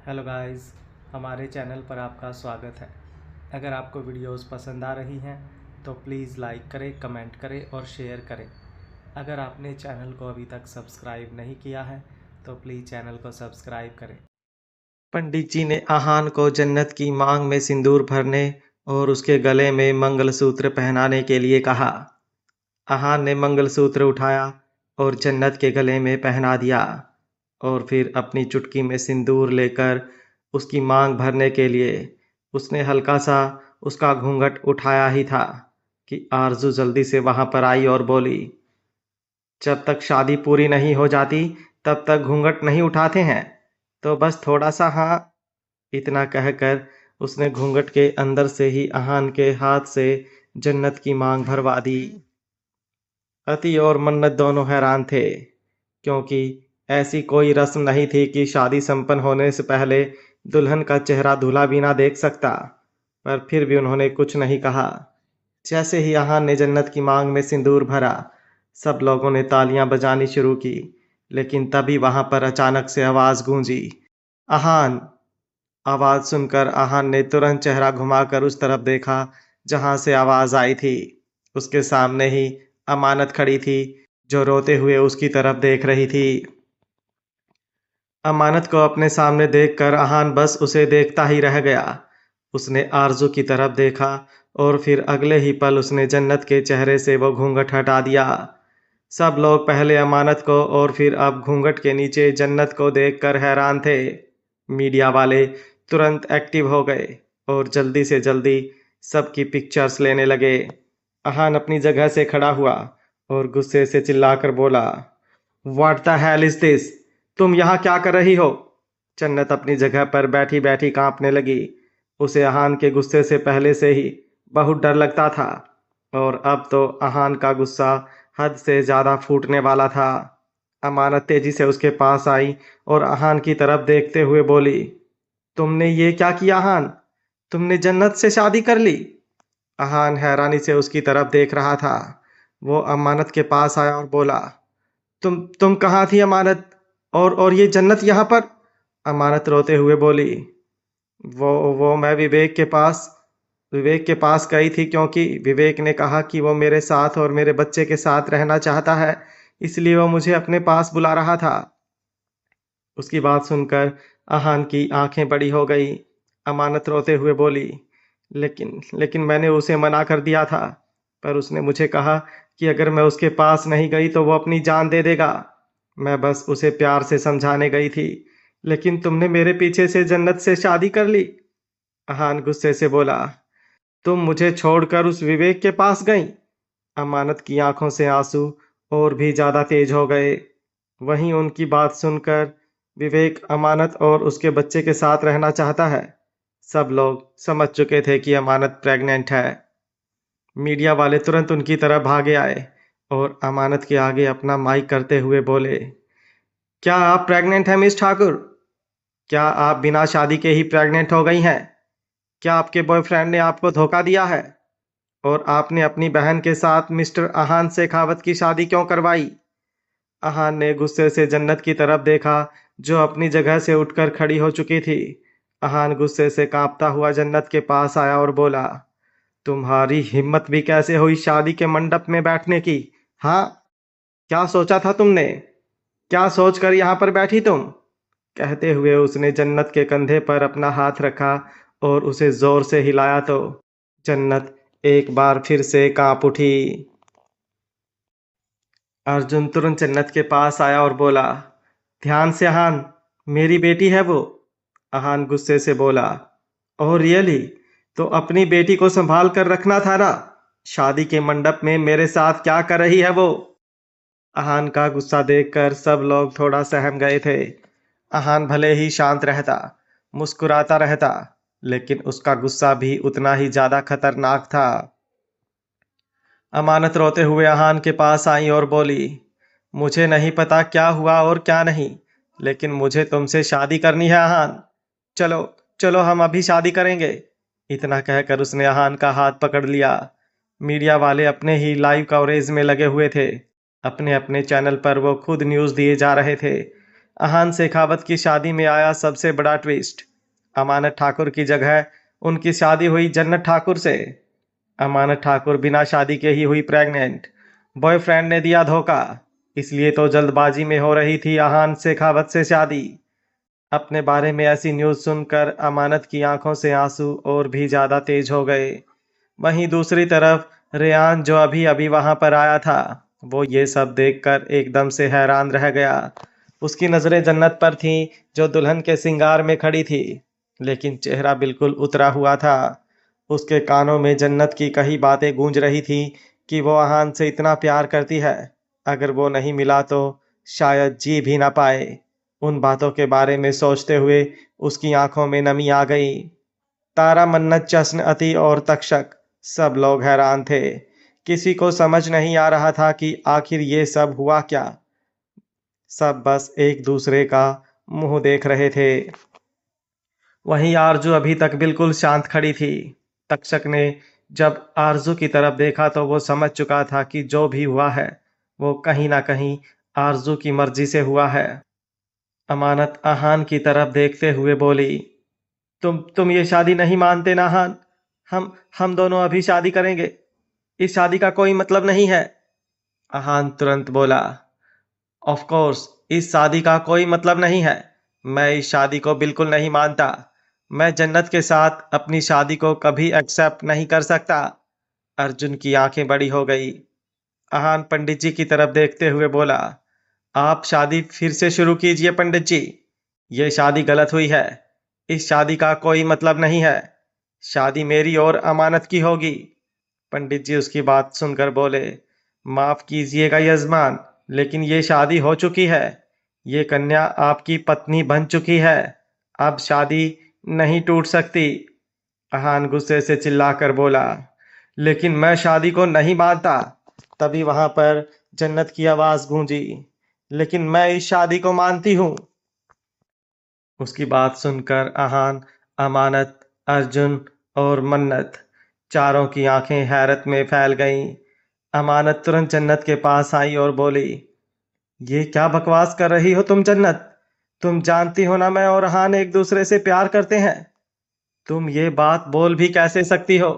Hello guys, हमारे channel पर आपका स्वागत है। अगर आपको वीडियोस पसंद आ रही हैं तो प्लीज़ लाइक करें, कमेंट करें और शेयर करें। अगर आपने चैनल को अभी तक सब्सक्राइब नहीं किया है तो प्लीज़ चैनल को सब्सक्राइब करें। पंडित जी ने आहान को जन्नत की मांग में सिंदूर भरने और उसके गले में मंगलसूत्र पहनाने के लिए कहा। आहान ने मंगलसूत्र उठाया और जन्नत के गले में पहना दिया और फिर अपनी चुटकी में सिंदूर लेकर उसकी मांग भरने के लिए उसने हल्का सा उसका घूंघट उठाया ही था कि आरजू जल्दी से वहां पर आई और बोली, जब तक शादी पूरी नहीं हो जाती तब तक घूंघट नहीं उठाते हैं, तो बस थोड़ा सा हाँ। इतना कहकर उसने घूंघट के अंदर से ही आहान के हाथ से जन्नत की मांग भरवा दी। अति और मन्नत दोनों हैरान थे, क्योंकि ऐसी कोई रस्म नहीं थी कि शादी संपन्न होने से पहले दुल्हन का चेहरा धुला भी ना देख सकता। पर फिर भी उन्होंने कुछ नहीं कहा। जैसे ही आहान ने जन्नत की मांग में सिंदूर भरा, सब लोगों ने तालियां बजानी शुरू की, लेकिन तभी वहां पर अचानक से आवाज गूंजी, आहान। आवाज सुनकर आहान ने तुरंत चेहरा घुमाकर उस तरफ देखा जहां से आवाज आई थी। उसके सामने ही अमानत खड़ी थी, जो रोते हुए उसकी तरफ देख रही थी। अमानत को अपने सामने देखकर आहान बस उसे देखता ही रह गया। उसने आरजू की तरफ देखा और फिर अगले ही पल उसने जन्नत के चेहरे से वो घूंघट हटा दिया। सब लोग पहले अमानत को और फिर अब घूंघट के नीचे जन्नत को देखकर हैरान थे। मीडिया वाले तुरंत एक्टिव हो गए और जल्दी से जल्दी सबकी पिक्चर्स लेने लगे। आहान अपनी जगह से खड़ा हुआ और गुस्से से चिल्लाकर बोला, what the hell is this? तुम यहाँ क्या कर रही हो? जन्नत अपनी जगह पर बैठी बैठी कांपने लगी। उसे आहान के गुस्से से पहले से ही बहुत डर लगता था और अब तो आहान का गुस्सा हद से ज्यादा फूटने वाला था। अमानत तेजी से उसके पास आई और आहान की तरफ देखते हुए बोली, तुमने ये क्या किया आहान? तुमने जन्नत से शादी कर ली? आहान हैरानी से उसकी तरफ देख रहा था। वो अमानत के पास आया और बोला, तुम कहाँ थी अमानत? और ये जन्नत यहाँ पर? अमानत रोते हुए बोली, वो मैं विवेक के पास गई थी, क्योंकि विवेक ने कहा कि वो मेरे साथ और मेरे बच्चे के साथ रहना चाहता है, इसलिए वो मुझे अपने पास बुला रहा था। उसकी बात सुनकर आहान की आंखें बड़ी हो गई। अमानत रोते हुए बोली, लेकिन लेकिन मैंने उसे मना कर दिया था, पर उसने मुझे कहा कि अगर मैं उसके पास नहीं गई तो वो अपनी जान दे देगा। मैं बस उसे प्यार से समझाने गई थी, लेकिन तुमने मेरे पीछे से जन्नत से शादी कर ली। आहान गुस्से से बोला, तुम मुझे छोड़कर उस विवेक के पास गई? अमानत की आंखों से आंसू और भी ज्यादा तेज हो गए। वहीं उनकी बात सुनकर विवेक अमानत और उसके बच्चे के साथ रहना चाहता है। सब लोग समझ चुके थे कि अमानत प्रेग्नेंट है। मीडिया वाले तुरंत उनकी तरफ भागे आए और अमानत के आगे अपना माइक करते हुए बोले, क्या आप प्रेग्नेंट हैं मिस ठाकुर? क्या आप बिना शादी के ही प्रेग्नेंट हो गई हैं? क्या आपके बॉयफ्रेंड ने आपको धोखा दिया है? और आपने अपनी बहन के साथ मिस्टर आहान शेखावत की शादी क्यों करवाई? आहान ने गुस्से से जन्नत की तरफ देखा, जो अपनी जगह से उठकर खड़ी हो चुकी थी। आहान गुस्से से कांपता हुआ जन्नत के पास आया और बोला, तुम्हारी हिम्मत भी कैसे हुई शादी के मंडप में बैठने की? हाँ, क्या सोचा था तुमने? क्या सोचकर यहाँ पर बैठी तुम? कहते हुए उसने जन्नत के कंधे पर अपना हाथ रखा और उसे जोर से हिलाया तो जन्नत एक बार फिर से कांप उठी। अर्जुन तुरंत जन्नत के पास आया और बोला, ध्यान से आहान, मेरी बेटी है वो। आहान गुस्से से बोला, ओह रियली? तो अपनी बेटी को संभाल कर रखना था ना। शादी के मंडप में मेरे साथ क्या कर रही है वो? आहान का गुस्सा देखकर सब लोग थोड़ा सहम गए थे। आहान भले ही शांत रहता, मुस्कुराता रहता, लेकिन उसका गुस्सा भी उतना ही ज्यादा खतरनाक था। अमानत रोते हुए आहान के पास आई और बोली, मुझे नहीं पता क्या हुआ और क्या नहीं, लेकिन मुझे तुमसे शादी करनी है आहान। चलो चलो, हम अभी शादी करेंगे। इतना कहकर उसने आहान का हाथ पकड़ लिया। मीडिया वाले अपने ही लाइव कवरेज में लगे हुए थे। अपने अपने चैनल पर वो खुद न्यूज़ दिए जा रहे थे। अहान शेखावत की शादी में आया सबसे बड़ा ट्विस्ट। अमानत ठाकुर की जगह उनकी शादी हुई जन्नत ठाकुर से। अमानत ठाकुर बिना शादी के ही हुई प्रेग्नेंट। बॉयफ्रेंड ने दिया धोखा, इसलिए तो जल्दबाजी में हो रही थी अहान शेखावत से शादी। अपने बारे में ऐसी न्यूज़ सुनकर अमानत की आंखों से आंसू और भी ज्यादा तेज हो गए। वहीं दूसरी तरफ रेयान जो अभी अभी वहां पर आया था, वो ये सब देखकर एकदम से हैरान रह गया। उसकी नजरें जन्नत पर थीं, जो दुल्हन के श्रृंगार में खड़ी थी, लेकिन चेहरा बिल्कुल उतरा हुआ था। उसके कानों में जन्नत की कई बातें गूंज रही थी कि वो अहान से इतना प्यार करती है, अगर वो नहीं मिला तो शायद जी भी ना पाए। उन बातों के बारे में सोचते हुए उसकी आंखों में नमी आ गई। तारा, मन्नत, जश्न, अति और तक्षक सब लोग हैरान थे। किसी को समझ नहीं आ रहा था कि आखिर ये सब हुआ क्या। सब बस एक दूसरे का मुंह देख रहे थे। वहीं आरजू अभी तक बिल्कुल शांत खड़ी थी। तक्षक ने जब आरजू की तरफ देखा तो वो समझ चुका था कि जो भी हुआ है वो कहीं ना कहीं आरजू की मर्जी से हुआ है। अमानत अहान की तरफ देखते हुए बोली, तुम ये शादी नहीं मानते ना अहान? हम दोनों अभी शादी करेंगे। इस शादी का कोई मतलब नहीं है। अहान तुरंत बोला, ऑफ कोर्स इस शादी का कोई मतलब नहीं है। मैं इस शादी को बिल्कुल नहीं मानता। मैं जन्नत के साथ अपनी शादी को कभी एक्सेप्ट नहीं कर सकता। अर्जुन की आंखें बड़ी हो गई। अहान पंडित जी की तरफ देखते हुए बोला, आप शादी फिर से शुरू कीजिए पंडित जी। ये शादी गलत हुई है। इस शादी का कोई मतलब नहीं है। शादी मेरी और अमानत की होगी। पंडित जी उसकी बात सुनकर बोले, माफ कीजिएगा यजमान, लेकिन ये शादी हो चुकी है। ये कन्या आपकी पत्नी बन चुकी है। अब शादी नहीं टूट सकती। अहान गुस्से से चिल्लाकर बोला, लेकिन मैं शादी को नहीं मानता। तभी वहां पर जन्नत की आवाज गूंजी, लेकिन मैं इस शादी को मानती हूँ। उसकी बात सुनकर अहान, अमानत, अर्जुन और मन्नत चारों की आंखें हैरत में फैल गईं। अमानत तुरंत जन्नत के पास आई और बोली, ये क्या बकवास कर रही हो तुम जन्नत? तुम जानती हो ना मैं और अहान एक दूसरे से प्यार करते हैं। तुम ये बात बोल भी कैसे सकती हो?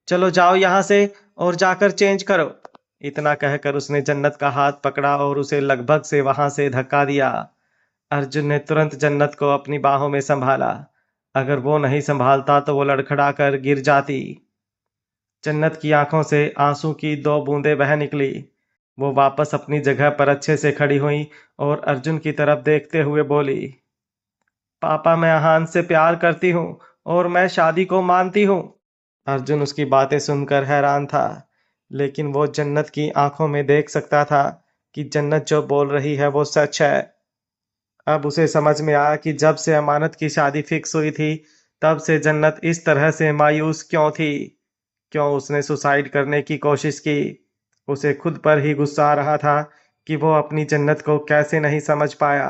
चलो जाओ यहाँ से और जाकर चेंज करो। इतना कहकर उसने जन्नत का हाथ पकड़ा और उसे लगभग से वहां से धक्का दिया। अर्जुन ने तुरंत जन्नत को अपनी बाहों में संभाला। अगर वो नहीं संभालता तो वो लड़खड़ा कर गिर जाती। जन्नत की आंखों से आंसू की दो बूंदें बह निकली। वो वापस अपनी जगह पर अच्छे से खड़ी हुई और अर्जुन की तरफ देखते हुए बोली, पापा मैं अहान से प्यार करती हूँ और मैं शादी को मानती हूँ। अर्जुन उसकी बातें सुनकर हैरान था, लेकिन वो जन्नत की आंखों में देख सकता था कि जन्नत जो बोल रही है वो सच है। अब उसे समझ में आया कि जब से अमानत की शादी फिक्स हुई थी, तब से जन्नत इस तरह से मायूस क्यों थी। क्यों उसने सुसाइड करने की कोशिश की। उसे खुद पर ही गुस्सा आ रहा था कि वो अपनी जन्नत को कैसे नहीं समझ पाया।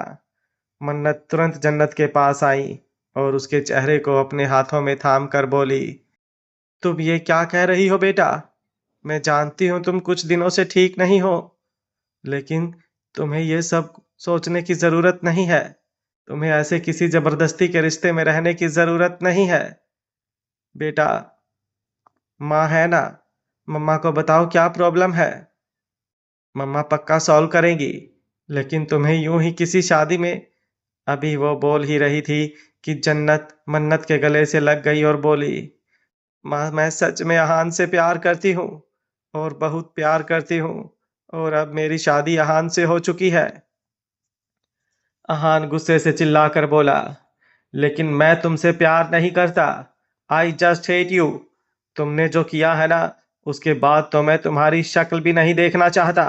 मन्नत तुरंत जन्नत के पास आई और उसके चेहरे को अपने हाथों में थाम कर बोली, तुम ये क्या कह रही हो बेटा? मैं जानती हूँ तुम कुछ दिनों से ठीक नहीं हो, लेकिन तुम्हें ये सब सोचने की जरूरत नहीं है। तुम्हें ऐसे किसी जबरदस्ती के रिश्ते में रहने की जरूरत नहीं है। बेटा, माँ है ना, मम्मा को बताओ क्या प्रॉब्लम है। मम्मा पक्का सॉल्व करेंगी, लेकिन तुम्हें यूं ही किसी शादी में। अभी वो बोल ही रही थी कि जन्नत मन्नत के गले से लग गई और बोली, माँ मैं सच में अहान से प्यार करती हूँ और बहुत प्यार करती हूँ, और अब मेरी शादी अहान से हो चुकी है। अहान गुस्से से चिल्लाकर बोला, लेकिन मैं तुमसे प्यार नहीं करता। I just hate you. तुमने जो किया है ना, उसके बाद तो मैं तुम्हारी शक्ल भी नहीं देखना चाहता।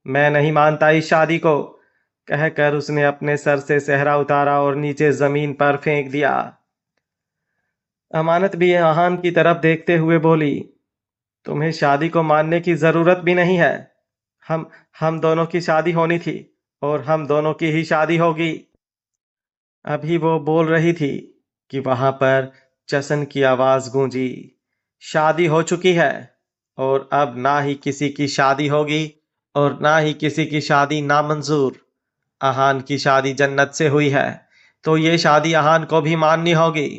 मैं नहीं मानता इस शादी को। कहकर उसने अपने सर से सेहरा उतारा और नीचे जमीन पर फेंक दिया। अमानत भी अहान की तरफ देखते हुए बोली, तुम्हें शादी को मानने की जरूरत भी नहीं है। हम हम दोनों की शादी होनी थी और हम दोनों की ही शादी होगी। अभी वो बोल रही थी कि वहां पर जशन की आवाज गूंजी, शादी हो चुकी है और अब ना ही किसी की शादी होगी और ना ही किसी की शादी नामंजूर। अहान की शादी जन्नत से हुई है तो ये शादी अहान को भी माननी होगी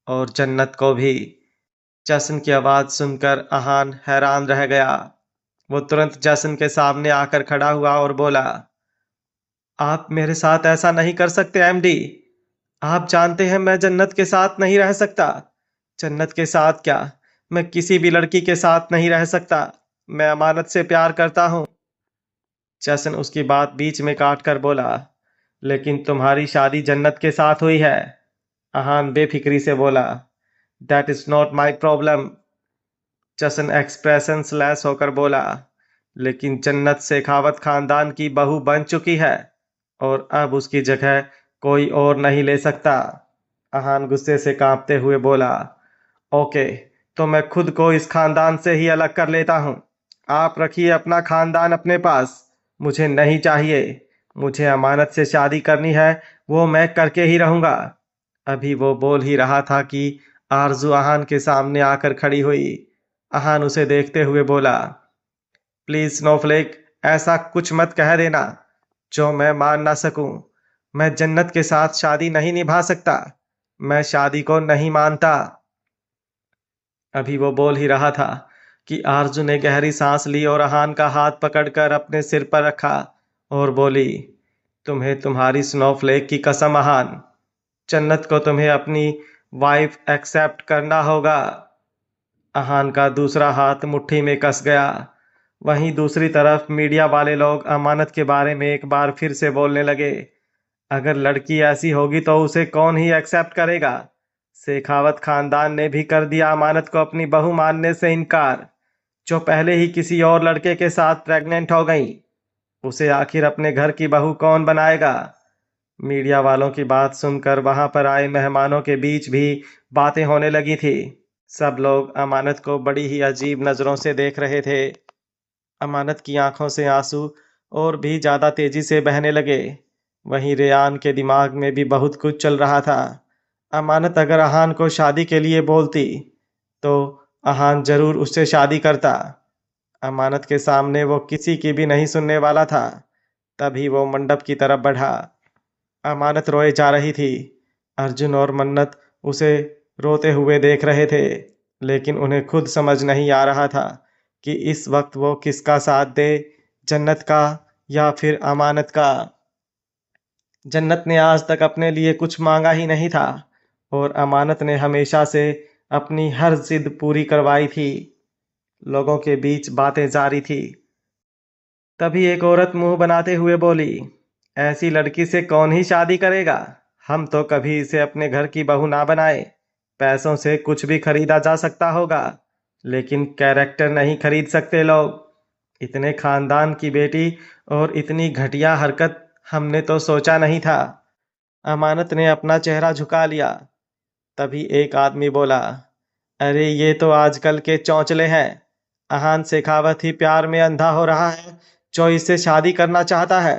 और जन्नत को भी। जसन की आवाज सुनकर अहान हैरान रह गया। वो तुरंत जसन के सामने आकर खड़ा हुआ और बोला, आप मेरे साथ ऐसा नहीं कर सकते एमडी। आप जानते हैं मैं जन्नत के साथ नहीं रह सकता। जन्नत के साथ क्या, मैं किसी भी लड़की के साथ नहीं रह सकता। मैं अमानत से प्यार करता हूँ। जसन उसकी बात बीच में काट कर बोला, लेकिन तुम्हारी शादी जन्नत के साथ हुई है। अहान बेफिक्री से बोला, that is not my problem. Jason expressions less होकर बोला, लेकिन जन्नत शेखावत खानदान की बहू बन चुकी है और अब उसकी जगह कोई और नहीं ले सकता। अहान गुस्से से कांपते हुए बोला, ओके, तो मैं खुद को इस खानदान से ही अलग कर लेता हूँ। आप रखिए अपना खानदान अपने पास, मुझे नहीं चाहिए। मुझे अमानत से शादी करनी है, वो मैं करके ही रहूंगा। अभी वो बोल ही रहा था कि आरजू अहान के सामने आकर खड़ी हुई। अहान उसे देखते हुए बोला, प्लीज स्नोफ्लेक, ऐसा कुछ मत कह देना जो मैं मान ना सकूं। मैं जन्नत के साथ शादी नहीं निभा सकता। मैं शादी को नहीं मानता। अभी वो बोल ही रहा था कि आरजू ने गहरी सांस ली और अहान का हाथ पकड़कर अपने सिर पर रखा और बोली, तुम्हें तुम्हारी स्नोफ्लेक की कसम अहान, जन्नत को तुम्हें अपनी वाइफ एक्सेप्ट करना होगा। अहान का दूसरा हाथ मुट्ठी में कस गया। वहीं दूसरी तरफ मीडिया वाले लोग अमानत के बारे में एक बार फिर से बोलने लगे। अगर लड़की ऐसी होगी तो उसे कौन ही एक्सेप्ट करेगा। शेखावत खानदान ने भी कर दिया अमानत को अपनी बहू मानने से इनकार, जो पहले ही किसी और लड़के के साथ प्रेग्नेंट हो गई। उसे आखिर अपने घर की बहू कौन बनाएगा। मीडिया वालों की बात सुनकर वहां पर आए मेहमानों के बीच भी बातें होने लगी थी। सब लोग अमानत को बड़ी ही अजीब नजरों से देख रहे थे। अमानत की आंखों से आंसू और भी ज्यादा तेजी से बहने लगे। वहीं रेयान के दिमाग में भी बहुत कुछ चल रहा था। अमानत अगर अहान को शादी के लिए बोलती तो अहान जरूर उससे शादी करता। अमानत के सामने वो किसी की भी नहीं सुनने वाला था। तभी वो मंडप की तरफ बढ़ा। अमानत रोए जा रही थी। अर्जुन और मन्नत उसे रोते हुए देख रहे थे, लेकिन उन्हें खुद समझ नहीं आ रहा था कि इस वक्त वो किसका साथ दे, जन्नत का या फिर अमानत का। जन्नत ने आज तक अपने लिए कुछ मांगा ही नहीं था और अमानत ने हमेशा से अपनी हर जिद पूरी करवाई थी। लोगों के बीच बातें जारी थी। तभी एक औरत मुंह बनाते हुए बोली, ऐसी लड़की से कौन ही शादी करेगा। हम तो कभी इसे अपने घर की बहू ना बनाए। पैसों से कुछ भी खरीदा जा सकता होगा, लेकिन कैरेक्टर नहीं खरीद सकते लोग। इतने खानदान की बेटी और इतनी घटिया हरकत हमने तो सोचा नहीं था। अमानत ने अपना चेहरा झुका लिया। तभी एक आदमी बोला, अरे ये तो आजकल के चौंचले हैं। अहान शेखावत ही प्यार में अंधा हो रहा है जो इससे शादी करना चाहता है,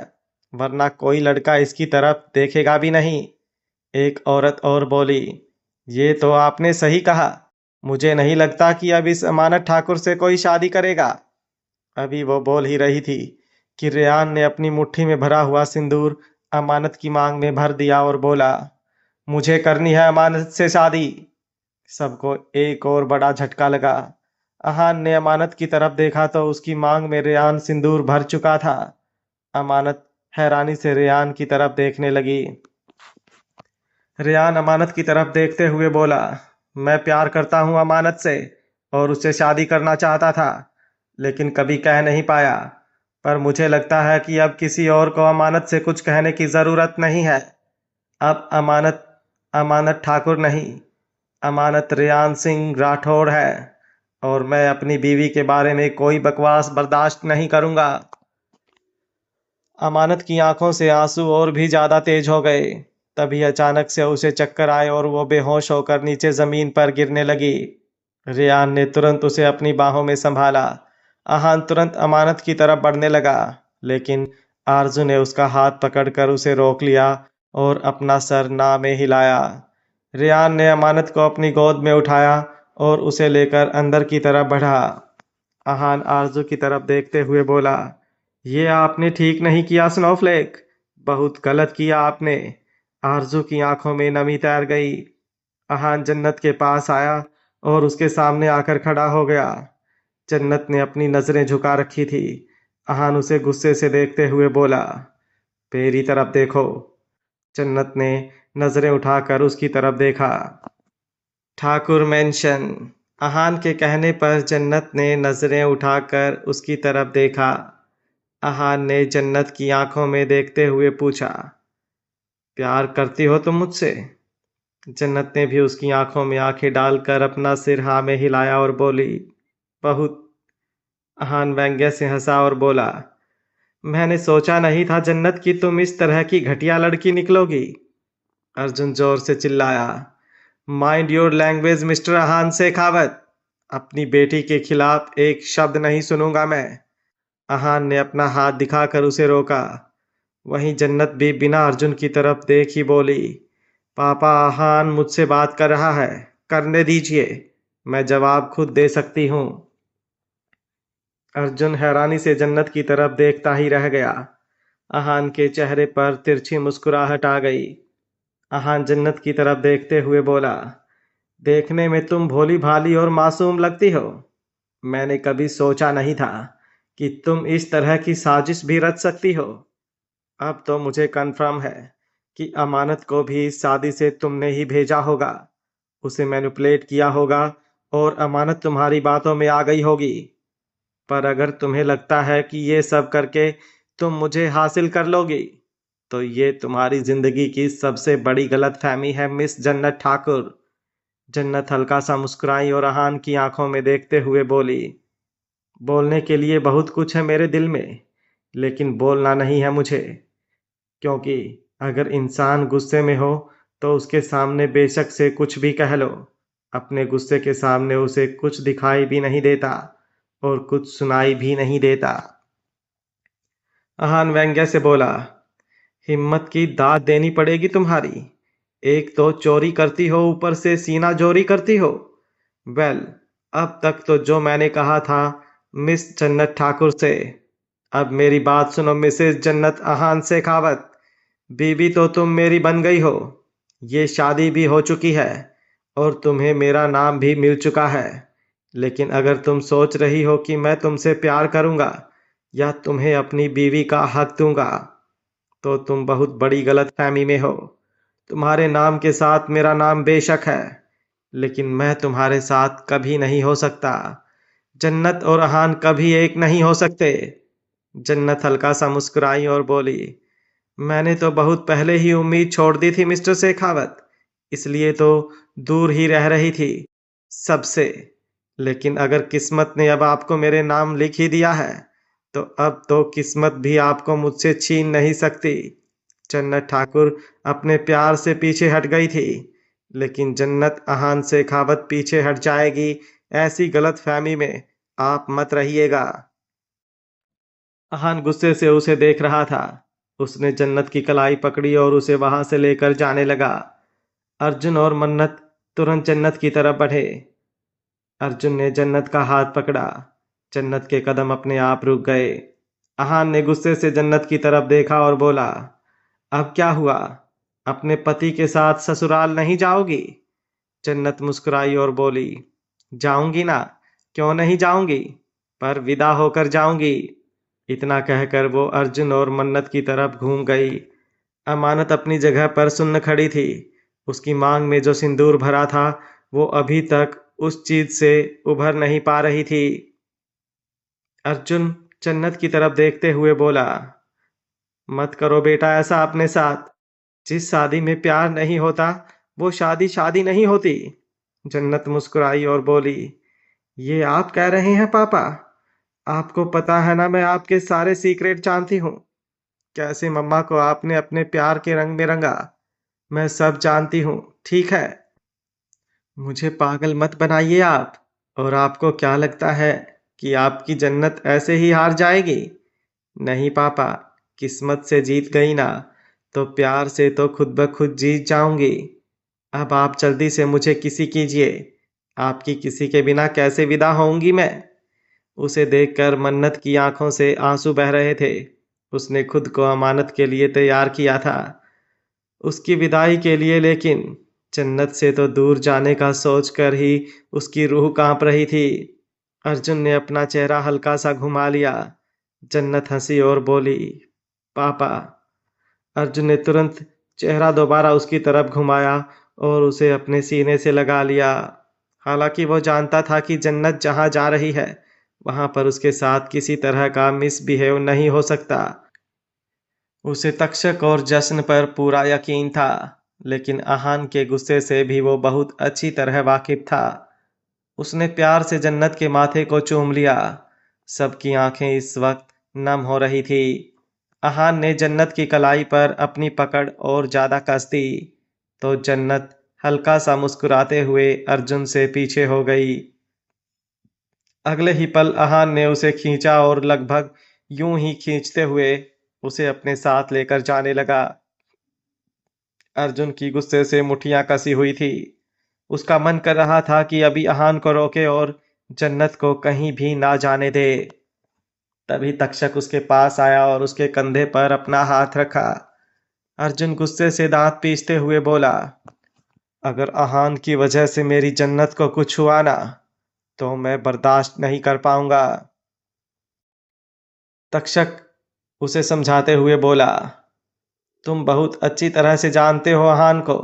वरना कोई लड़का इसकी तरफ देखेगा भी नहीं। एक औरत और बोली, ये तो आपने सही कहा। मुझे नहीं लगता कि अब इस अमानत ठाकुर से कोई शादी करेगा। अभी वो बोल ही रही थी कि रेयान ने अपनी मुट्ठी में भरा हुआ सिंदूर अमानत की मांग में भर दिया और बोला, मुझे करनी है अमानत से शादी। सबको एक और बड़ा झटका लगा। अहान ने अमानत की तरफ देखा तो उसकी मांग में रेयान सिंदूर भर चुका था। अमानत हैरानी से रेयान की तरफ देखने लगी। रेयान अमानत की तरफ देखते हुए बोला, मैं प्यार करता हूँ अमानत से और उससे शादी करना चाहता था, लेकिन कभी कह नहीं पाया। पर मुझे लगता है कि अब किसी और को अमानत से कुछ कहने की ज़रूरत नहीं है। अब अमानत अमानत ठाकुर नहीं, अमानत रेयान सिंह राठौड़ है और मैं अपनी बीवी के बारे में कोई बकवास बर्दाश्त नहीं करूंगा। अमानत की आंखों से आंसू और भी ज्यादा तेज हो गए। तभी अचानक से उसे चक्कर आए और वो बेहोश होकर नीचे जमीन पर गिरने लगी। रेयान ने तुरंत उसे अपनी बाहों में संभाला। अहान तुरंत अमानत की तरफ बढ़ने लगा, लेकिन आरजू ने उसका हाथ पकड़कर उसे रोक लिया और अपना सर ना में हिलाया। रेयान ने अमानत को अपनी गोद में उठाया और उसे लेकर अंदर की तरफ बढ़ा। अहान आरजू की तरफ देखते हुए बोला, ये आपने ठीक नहीं किया स्नोफ्लेक। बहुत गलत किया आपने। आरजू की आंखों में नमी तैर गई। अहान जन्नत के पास आया और उसके सामने आकर खड़ा हो गया। जन्नत ने अपनी नजरें झुका रखी थी। अहान उसे गुस्से से देखते हुए बोला, मेरी तरफ देखो। जन्नत ने नजरें उठाकर उसकी तरफ देखा। ठाकुर मेंशन। अहान के कहने पर जन्नत ने नजरें उठाकर उसकी तरफ देखा। अहान ने जन्नत की आंखों में देखते हुए पूछा, प्यार करती हो तुम मुझसे? जन्नत ने भी उसकी आंखों में आंखें डालकर अपना सिर हाँ में हिलाया और बोली, बहुत। अहान व्यंग्य से हंसा और बोला, मैंने सोचा नहीं था जन्नत कि तुम इस तरह की घटिया लड़की निकलोगी। अर्जुन जोर से चिल्लाया, mind your language mister Ahaan Shekhawat. अपनी बेटी के खिलाफ एक शब्द नहीं सुनूंगा मैं। अहान ने अपना हाथ दिखाकर उसे रोका। वहीं जन्नत भी बिना अर्जुन की तरफ देख ही बोली, पापा अहान मुझसे बात कर रहा है, करने दीजिए, मैं जवाब खुद दे सकती हूँ। अर्जुन हैरानी से जन्नत की तरफ देखता ही रह गया। अहान के चेहरे पर तिरछी मुस्कुराहट आ गई। अहान जन्नत की तरफ देखते हुए बोला, देखने में तुम भोली भाली और मासूम लगती हो। मैंने कभी सोचा नहीं था कि तुम इस तरह की साजिश भी रच सकती हो। अब तो मुझे कन्फर्म है कि अमानत को भी इस शादी से तुमने ही भेजा होगा। उसे मैनिपुलेट किया होगा और अमानत तुम्हारी बातों में आ गई होगी। पर अगर तुम्हें लगता है कि ये सब करके तुम मुझे हासिल कर लोगी, तो ये तुम्हारी जिंदगी की सबसे बड़ी गलतफहमी है मिस जन्नत ठाकुर। जन्नत हल्का सा मुस्कुराई और अहान की आंखों में देखते हुए बोली, बोलने के लिए बहुत कुछ है मेरे दिल में, लेकिन बोलना नहीं है मुझे। क्योंकि अगर इंसान गुस्से में हो तो उसके सामने बेशक से कुछ भी कह लो, अपने गुस्से के सामने उसे कुछ दिखाई भी नहीं देता और कुछ सुनाई भी नहीं देता। अहान व्यंग्य से बोला, हिम्मत की दाद देनी पड़ेगी तुम्हारी। एक तो चोरी करती हो, ऊपर से सीना जोरी करती हो। वेल, अब तक तो जो मैंने कहा था मिस जन्नत ठाकुर से। अब मेरी बात सुनो मिसेस जन्नत अहान शेखावत। बीवी तो तुम मेरी बन गई हो। ये शादी भी हो चुकी है और तुम्हें मेरा नाम भी मिल चुका है। लेकिन अगर तुम सोच रही हो कि मैं तुमसे प्यार करूंगा या तुम्हें अपनी बीवी का हक दूंगा, तो तुम बहुत बड़ी गलतफहमी में हो। तुम्हारे नाम के साथ मेरा नाम बेशक है, लेकिन मैं तुम्हारे साथ कभी नहीं हो सकता। जन्नत और अहान कभी एक नहीं हो सकते। जन्नत हल्का सा मुस्कुराई और बोली, मैंने तो बहुत पहले ही उम्मीद छोड़ दी थी मिस्टर शेखावत, इसलिए तो दूर ही रह रही थी सबसे। लेकिन अगर किस्मत ने अब आपको मेरे नाम लिख ही दिया है, तो अब तो किस्मत भी आपको मुझसे छीन नहीं सकती। जन्नत ठाकुर अपने प्यार से पीछे हट गई थी, लेकिन जन्नत अहान शेखावत पीछे हट जाएगी, ऐसी गलतफहमी में आप मत रहिएगा। अहान गुस्से से उसे देख रहा था। उसने जन्नत की कलाई पकड़ी और उसे वहां से लेकर जाने लगा। अर्जुन और मन्नत तुरंत जन्नत की तरफ बढ़े। अर्जुन ने जन्नत का हाथ पकड़ा। जन्नत के कदम अपने आप रुक गए। अहान ने गुस्से से जन्नत की तरफ देखा और बोला, अब क्या हुआ? अपने पति के साथ ससुराल नहीं जाओगी? जन्नत मुस्कुराई और बोली, जाऊंगी ना, क्यों नहीं जाऊंगी, पर विदा होकर जाऊंगी। इतना कहकर वो अर्जुन और मन्नत की तरफ घूम गई। अमानत अपनी जगह पर सुन्न खड़ी थी। उसकी मांग में जो सिंदूर भरा था वो अभी तक उस चीज से उभर नहीं पा रही थी। अर्जुन जन्नत की तरफ देखते हुए बोला, मत करो बेटा ऐसा अपने साथ। जिस शादी में प्यार नहीं होता वो शादी शादी नहीं होती। जन्नत मुस्कुराई और बोली, ये आप कह रहे हैं पापा? आपको पता है ना मैं आपके सारे सीक्रेट जानती हूँ। कैसे मम्मा को आपने अपने प्यार के रंग में रंगा, मैं सब जानती हूँ, ठीक है? मुझे पागल मत बनाइए आप। और आपको क्या लगता है कि आपकी जन्नत ऐसे ही हार जाएगी? नहीं पापा, किस्मत से जीत गई ना, तो प्यार से तो खुद ब खुद जीत जाऊंगी। अब आप जल्दी से मुझे किसी कीजिए। आपकी किसी के बिना कैसे विदा होऊंगी मैं? उसे देखकर मन्नत की आंखों से आंसू बह रहे थे। उसने खुद को अमानत के लिए तैयार किया था, उसकी विदाई के लिए, लेकिन जन्नत से तो दूर जाने का सोचकर ही उसकी रूह कांप रही थी। अर्जुन ने अपना चेहरा हल्का सा घुमा लिया। जन्नत हंसी और बोली, पापा। अर्जुन ने तुरंत चेहरा दोबारा उसकी तरफ घुमाया और उसे अपने सीने से लगा लिया। हालांकि वो जानता था कि जन्नत जहां जा रही है वहां पर उसके साथ किसी तरह का मिसबिहेव नहीं हो सकता। उसे तक्षक और जश्न पर पूरा यकीन था, लेकिन आहान के गुस्से से भी वो बहुत अच्छी तरह वाकिफ था। उसने प्यार से जन्नत के माथे को चूम लिया। सबकी आंखें इस वक्त नम हो रही थी। आहान ने जन्नत की कलाई पर अपनी पकड़ और ज्यादा कस दी तो जन्नत हल्का सा मुस्कुराते हुए अर्जुन से पीछे हो गई। अगले ही पल आहान ने उसे खींचा और लगभग यूं ही खींचते हुए उसे अपने साथ लेकर जाने लगा। अर्जुन की गुस्से से मुठ्ठियां कसी हुई थी। उसका मन कर रहा था कि अभी आहान को रोके और जन्नत को कहीं भी ना जाने दे। तभी तक्षक उसके पास आया और उसके कंधे पर अपना हाथ रखा। अर्जुन गुस्से से दांत पीसते हुए बोला, अगर आहान की वजह से मेरी जन्नत को कुछ हुआ ना तो मैं बर्दाश्त नहीं कर पाऊंगा। तक्षक उसे समझाते हुए बोला, तुम बहुत अच्छी तरह से जानते हो आहान को।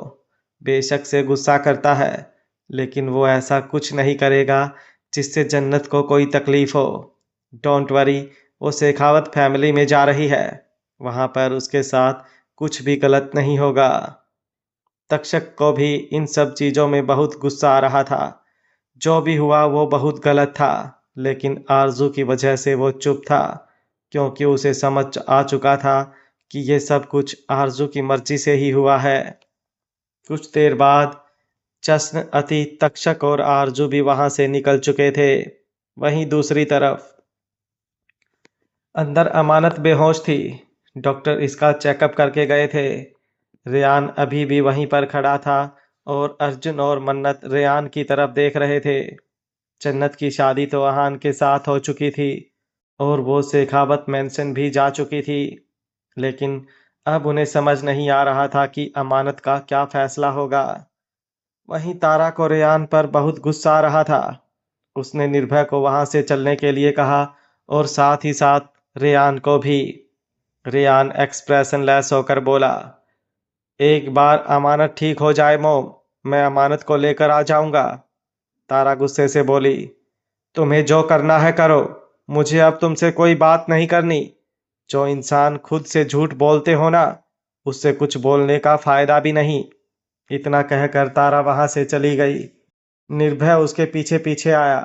बेशक से गुस्सा करता है, लेकिन वो ऐसा कुछ नहीं करेगा जिससे जन्नत को कोई तकलीफ हो। डोंट वरी, वो शेखावत फैमिली में जा रही है, वहां पर उसके साथ कुछ भी गलत नहीं होगा। तक्षक को भी इन सब चीजों में बहुत गुस्सा आ रहा था। जो भी हुआ वो बहुत गलत था, लेकिन आरजू की वजह से वो चुप था, क्योंकि उसे समझ आ चुका था कि ये सब कुछ आरजू की मर्जी से ही हुआ है। कुछ देर बाद जश्न, अति, तक्षक और आरजू भी वहां से निकल चुके थे। वहीं दूसरी तरफ अंदर अमानत बेहोश थी। डॉक्टर इसका चेकअप करके गए थे। रेयान अभी भी वहीं पर खड़ा था और अर्जुन और मन्नत रेयान की तरफ देख रहे थे। जन्नत की शादी तो आहान के साथ हो चुकी थी और वो शेखावत मेंशन भी जा चुकी थी, लेकिन अब उन्हें समझ नहीं आ रहा था कि अमानत का क्या फैसला होगा। वहीं तारा को रेयान पर बहुत गुस्सा आ रहा था। उसने निर्भय को वहां से चलने के लिए कहा और साथ ही साथ रेयान को भी। रेयान एक्सप्रेशन लेस होकर बोला, एक बार अमानत ठीक हो जाए मोम, मैं अमानत को लेकर आ जाऊंगा। तारा गुस्से से बोली, तुम्हें जो करना है करो, मुझे अब तुमसे कोई बात नहीं करनी। जो इंसान खुद से झूठ बोलते हो ना, उससे कुछ बोलने का फायदा भी नहीं। इतना कहकर तारा वहां से चली गई। निर्भय उसके पीछे पीछे आया।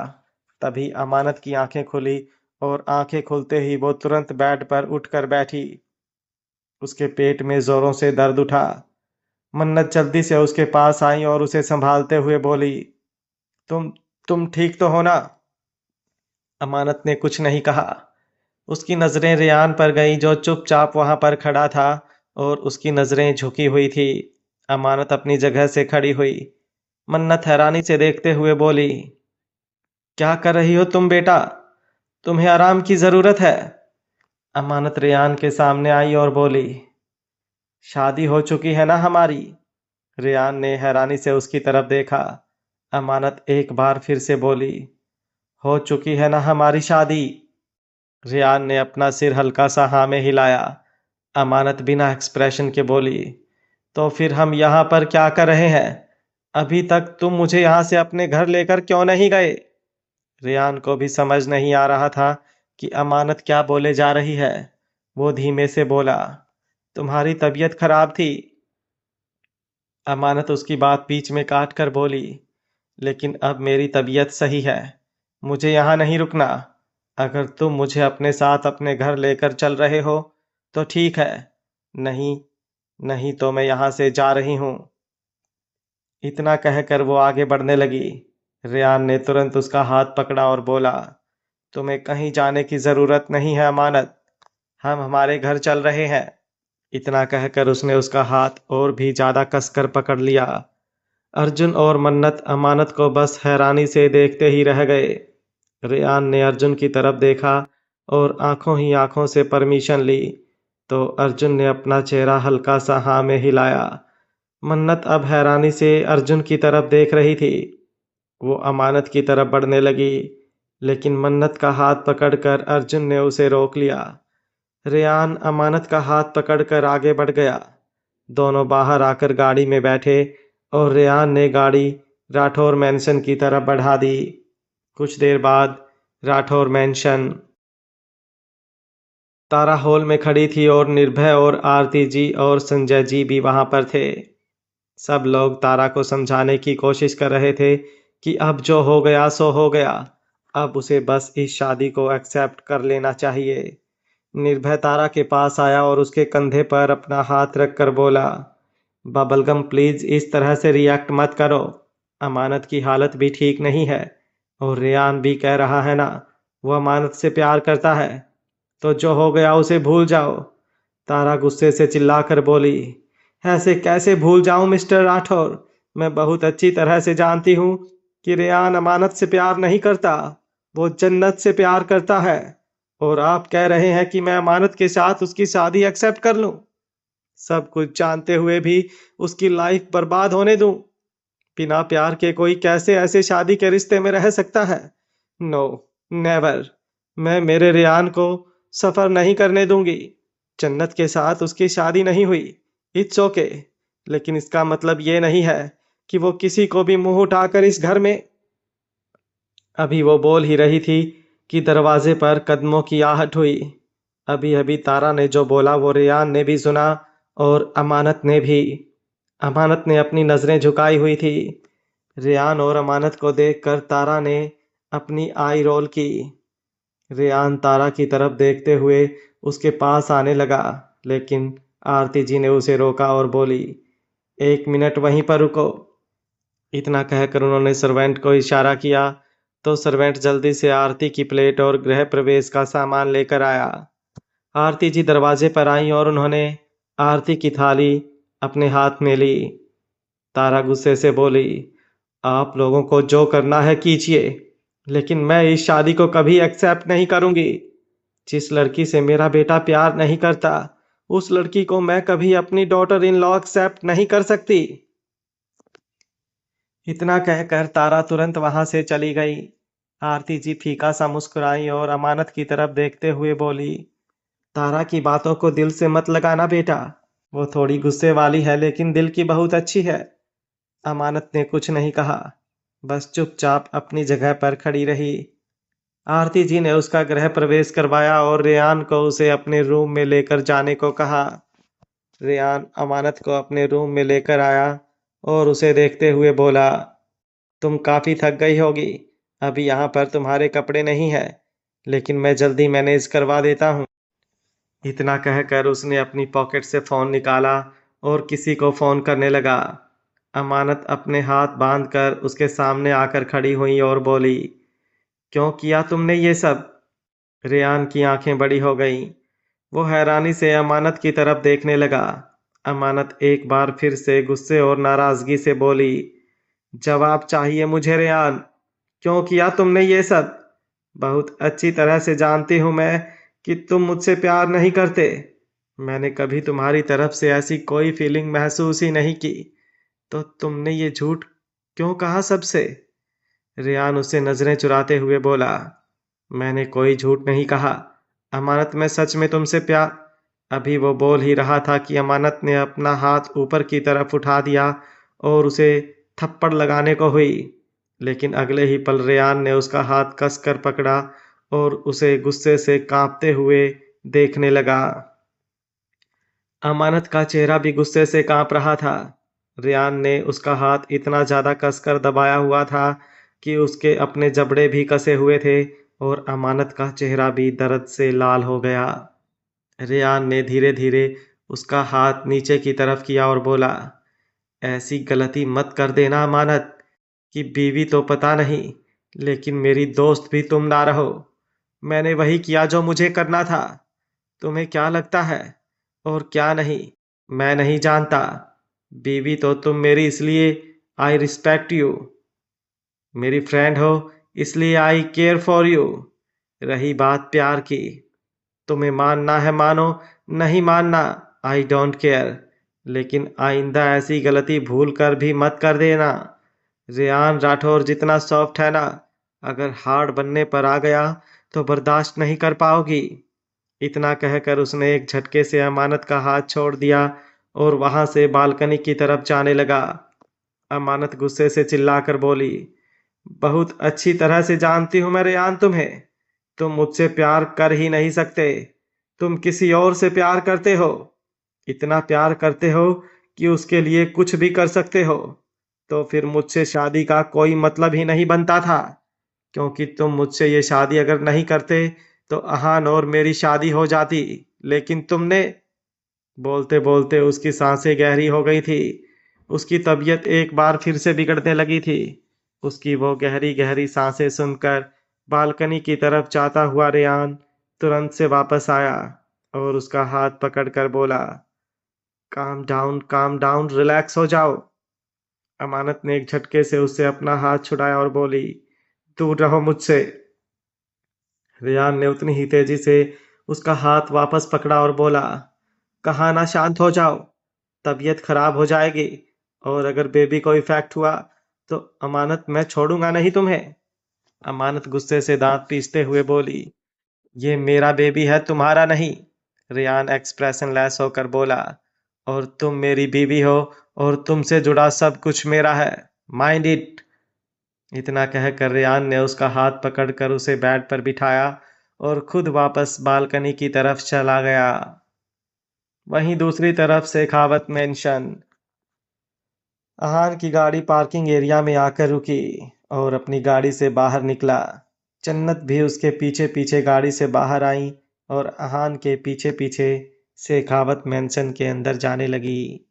तभी अमानत की आंखें खुली और आंखें खुलते ही वो तुरंत बेड पर उठकर बैठी। उसके पेट में जोरों से दर्द उठा। मन्नत जल्दी से उसके पास आई और उसे संभालते हुए बोली, तुम तुम ठीक तो हो ना? अमानत ने कुछ नहीं कहा। उसकी नजरें रेयान पर गईं जो चुपचाप वहां पर खड़ा था और उसकी नजरें झुकी हुई थी। अमानत अपनी जगह से खड़ी हुई। मन्नत हैरानी से देखते हुए बोली, क्या कर रही हो तुम बेटा? तुम्हें आराम की जरूरत है। अमानत रेयान के सामने आई और बोली, शादी हो चुकी है ना हमारी? रेयान ने हैरानी से उसकी तरफ देखा। अमानत एक बार फिर से बोली, हो चुकी है ना हमारी शादी? रेयान ने अपना सिर हल्का सा हाँ में हिलाया। अमानत बिना एक्सप्रेशन के बोली, तो फिर हम यहाँ पर क्या कर रहे हैं? अभी तक तुम मुझे यहाँ से अपने घर लेकर क्यों नहीं गए? रेयान को भी समझ नहीं आ रहा था कि अमानत क्या बोले जा रही है। वो धीमे से बोला, तुम्हारी तबीयत खराब थी। अमानत उसकी बात बीच में काट कर बोली, लेकिन अब मेरी तबीयत सही है, मुझे यहाँ नहीं रुकना। अगर तुम मुझे अपने साथ अपने घर लेकर चल रहे हो तो ठीक है, नहीं नहीं तो मैं यहाँ से जा रही हूँ। इतना कहकर वो आगे बढ़ने लगी। रेयान ने तुरंत उसका हाथ पकड़ा और बोला, तुम्हें कहीं जाने की जरूरत नहीं है अमानत, हम हमारे घर चल रहे हैं। इतना कहकर उसने उसका हाथ और भी ज्यादा कसकर पकड़ लिया। अर्जुन और मन्नत अमानत को बस हैरानी से देखते ही रह गए। रेयान ने अर्जुन की तरफ देखा और आंखों ही आंखों से परमिशन ली। तो अर्जुन ने अपना चेहरा हल्का सा हाँ में हिलाया। मन्नत अब हैरानी से अर्जुन की तरफ देख रही थी। वो अमानत की तरफ बढ़ने लगी, लेकिन मन्नत का हाथ पकड़कर अर्जुन ने उसे रोक लिया। रेयान अमानत का हाथ पकड़कर आगे बढ़ गया। दोनों बाहर आकर गाड़ी में बैठे और रेयान ने गाड़ी राठौर मैंशन की तरफ बढ़ा दी। कुछ देर बाद राठौर मैंशन। तारा हॉल में खड़ी थी और निर्भय और आरती जी और संजय जी भी वहां पर थे। सब लोग तारा को समझाने की कोशिश कर रहे थे कि अब जो हो गया सो हो गया, अब उसे बस इस शादी को एक्सेप्ट कर लेना चाहिए। निर्भय तारा के पास आया और उसके कंधे पर अपना हाथ रखकर बोला, बबलगम प्लीज इस तरह से रिएक्ट मत करो। अमानत की हालत भी ठीक नहीं है और रेयान भी कह रहा है ना, वो अमानत से प्यार करता है, तो जो हो गया उसे भूल जाओ। तारा गुस्से से चिल्लाकर बोली, ऐसे कैसे भूल जाऊं मिस्टर राठौर? मैं बहुत अच्छी तरह से जानती हूं कि रेयान अमानत से प्यार नहीं करता, वो जन्नत से प्यार करता है। और आप कह रहे हैं कि मैं अमानत के साथ उसकी शादी एक्सेप्ट कर लूं, सब कुछ जानते हुए भी उसकी लाइफ बर्बाद होने दूं? बिना प्यार के कोई कैसे ऐसे शादी के रिश्ते में रह सकता है? No, never. मैं मेरे रेयान को सफर नहीं करने दूंगी। जन्नत के साथ उसकी शादी नहीं हुई, इट्स ओके, लेकिन इसका मतलब ये नहीं है कि वो किसी को भी मुंह उठाकर इस घर में। अभी वो बोल ही रही थी कि दरवाजे पर कदमों की आहट हुई। अभी अभी तारा ने जो बोला वो रेयान ने भी सुना और अमानत ने भी। अमानत ने अपनी नजरें झुकाई हुई थी। रेयान और अमानत को देखकर तारा ने अपनी आई रोल की। रेयान तारा की तरफ देखते हुए उसके पास आने लगा, लेकिन आरती जी ने उसे रोका और बोली, एक मिनट वहीं पर रुको। इतना कहकर उन्होंने सर्वेंट को इशारा किया तो सर्वेंट जल्दी से आरती की प्लेट और गृह प्रवेश का सामान लेकर आया। आरती जी दरवाजे पर आई और उन्होंने आरती की थाली अपने हाथ में ली। तारा गुस्से से बोली, आप लोगों को जो करना है कीजिए, लेकिन मैं इस शादी को कभी एक्सेप्ट नहीं करूंगी। जिस लड़की से मेरा बेटा प्यार नहीं करता, उस लड़की को मैं कभी अपनी डॉटर इन लॉ एक्सेप्ट नहीं कर सकती। इतना कहकर तारा तुरंत वहां से चली गई। आरती जी फीका सा मुस्कुराई और अमानत की तरफ देखते हुए बोली, तारा की बातों को दिल से मत लगाना बेटा, वो थोड़ी गुस्से वाली है लेकिन दिल की बहुत अच्छी है। अमानत ने कुछ नहीं कहा, बस चुपचाप अपनी जगह पर खड़ी रही। आरती जी ने उसका गृह प्रवेश करवाया और रेयान को उसे अपने रूम में लेकर जाने को कहा। रेयान अमानत को अपने रूम में लेकर आया और उसे देखते हुए बोला, तुम काफी थक गई होगी, अभी यहाँ पर तुम्हारे कपड़े नहीं है, लेकिन मैं जल्दी मैनेज करवा देता हूँ। इतना कहकर उसने अपनी पॉकेट से फोन निकाला और किसी को फोन करने लगा। अमानत अपने हाथ बांधकर उसके सामने आकर खड़ी हुई और बोली, क्यों किया तुमने ये सब? रेयान की आंखें बड़ी हो गईं। वो हैरानी से अमानत की तरफ देखने लगा। अमानत एक बार फिर से गुस्से और नाराजगी से बोली, जवाब चाहिए मुझे रेयान, क्यों किया तुमने ये सब? बहुत अच्छी तरह से जानती हूं मैं कि तुम मुझसे प्यार नहीं करते। मैंने कभी तुम्हारी तरफ से ऐसी कोई फीलिंग महसूस ही नहीं की, तो तुमने ये झूठ क्यों कहा सबसे? रेयान उससे नजरें चुराते हुए बोला, मैंने कोई झूठ नहीं कहा अमानत, मैं सच में तुमसे प्यार। अभी वो बोल ही रहा था कि अमानत ने अपना हाथ ऊपर की तरफ उठा दिया और उसे थप्पड़ लगाने को हुई, लेकिन अगले ही पल रेयान ने उसका हाथ कसकर पकड़ा और उसे गुस्से से कांपते हुए देखने लगा। अमानत का चेहरा भी गुस्से से कांप रहा था। रेयान ने उसका हाथ इतना ज्यादा कसकर दबाया हुआ था कि उसके अपने जबड़े भी कसे हुए थे और अमानत का चेहरा भी दर्द से लाल हो गया। रेयान ने धीरे धीरे उसका हाथ नीचे की तरफ किया और बोला, ऐसी गलती मत कर देना अमानत, कि बीवी तो पता नहीं, लेकिन मेरी दोस्त भी तुम ना रहो। मैंने वही किया जो मुझे करना था। तुम्हें क्या लगता है और क्या नहीं, मैं नहीं जानता। बीवी तो तुम मेरी, इसलिए आई रिस्पेक्ट यू। मेरी फ्रेंड हो इसलिए आई केयर फॉर यू। रही बात प्यार की, तुम्हें मानना है मानो, नहीं मानना आई डोंट केयर, लेकिन आइंदा ऐसी गलती भूल कर भी मत कर देना। रेयान राठौर जितना सॉफ्ट है ना, अगर हार्ड बनने पर आ गया तो बर्दाश्त नहीं कर पाओगी। इतना कहकर उसने एक झटके से अमानत का हाथ छोड़ दिया और वहां से बालकनी की तरफ जाने लगा। अमानत गुस्से से चिल्लाकर बोली, बहुत अच्छी तरह से जानती हूं मैं रेयान तुम्हें। तुम मुझसे प्यार कर ही नहीं सकते। तुम किसी और से प्यार करते हो। इतना प्यार करते हो कि उसके लिए कुछ भी कर सकते हो। तो फिर मुझसे शादी का कोई मतलब ही नहीं बनता था, क्योंकि तुम मुझसे ये शादी अगर नहीं करते तो अहान और मेरी शादी हो जाती। लेकिन तुमने। बोलते बोलते उसकी सांसें गहरी हो गई थी। उसकी तबीयत एक बार फिर से बिगड़ने लगी थी। उसकी वो गहरी गहरी सांसें सुनकर बालकनी की तरफ जाता हुआ रेयान तुरंत से वापस आया और उसका हाथ पकड़कर बोला, काम डाउन, रिलैक्स हो जाओ। अमानत ने एक झटके से उससे अपना हाथ छुड़ाया और बोली, दूर रहो मुझसे। रेयान ने उतनी ही तेजी से उसका हाथ वापस पकड़ा और बोला, कहा ना शांत हो जाओ, तबीयत खराब हो जाएगी, और अगर बेबी को इफेक्ट हुआ तो अमानत मैं छोड़ूंगा नहीं तुम्हें। अमानत गुस्से से दांत पीसते हुए बोली, ये मेरा बेबी है, तुम्हारा नहीं। रेयान एक्सप्रेशन लेस होकर बोला, और तुम मेरी बीवी हो और तुमसे जुड़ा सब कुछ मेरा है, माइंड इट। इतना कहकर रेयान ने उसका हाथ पकड़कर उसे बेड पर बिठाया और खुद वापस बालकनी की तरफ चला गया। वहीं दूसरी तरफ शेखावत मेंशन। अहान की गाड़ी पार्किंग एरिया में आकर रुकी और अपनी गाड़ी से बाहर निकला। जन्नत भी उसके पीछे पीछे गाड़ी से बाहर आई और अहान के पीछे पीछे शेखावत मेंशन के अंदर जाने लगी।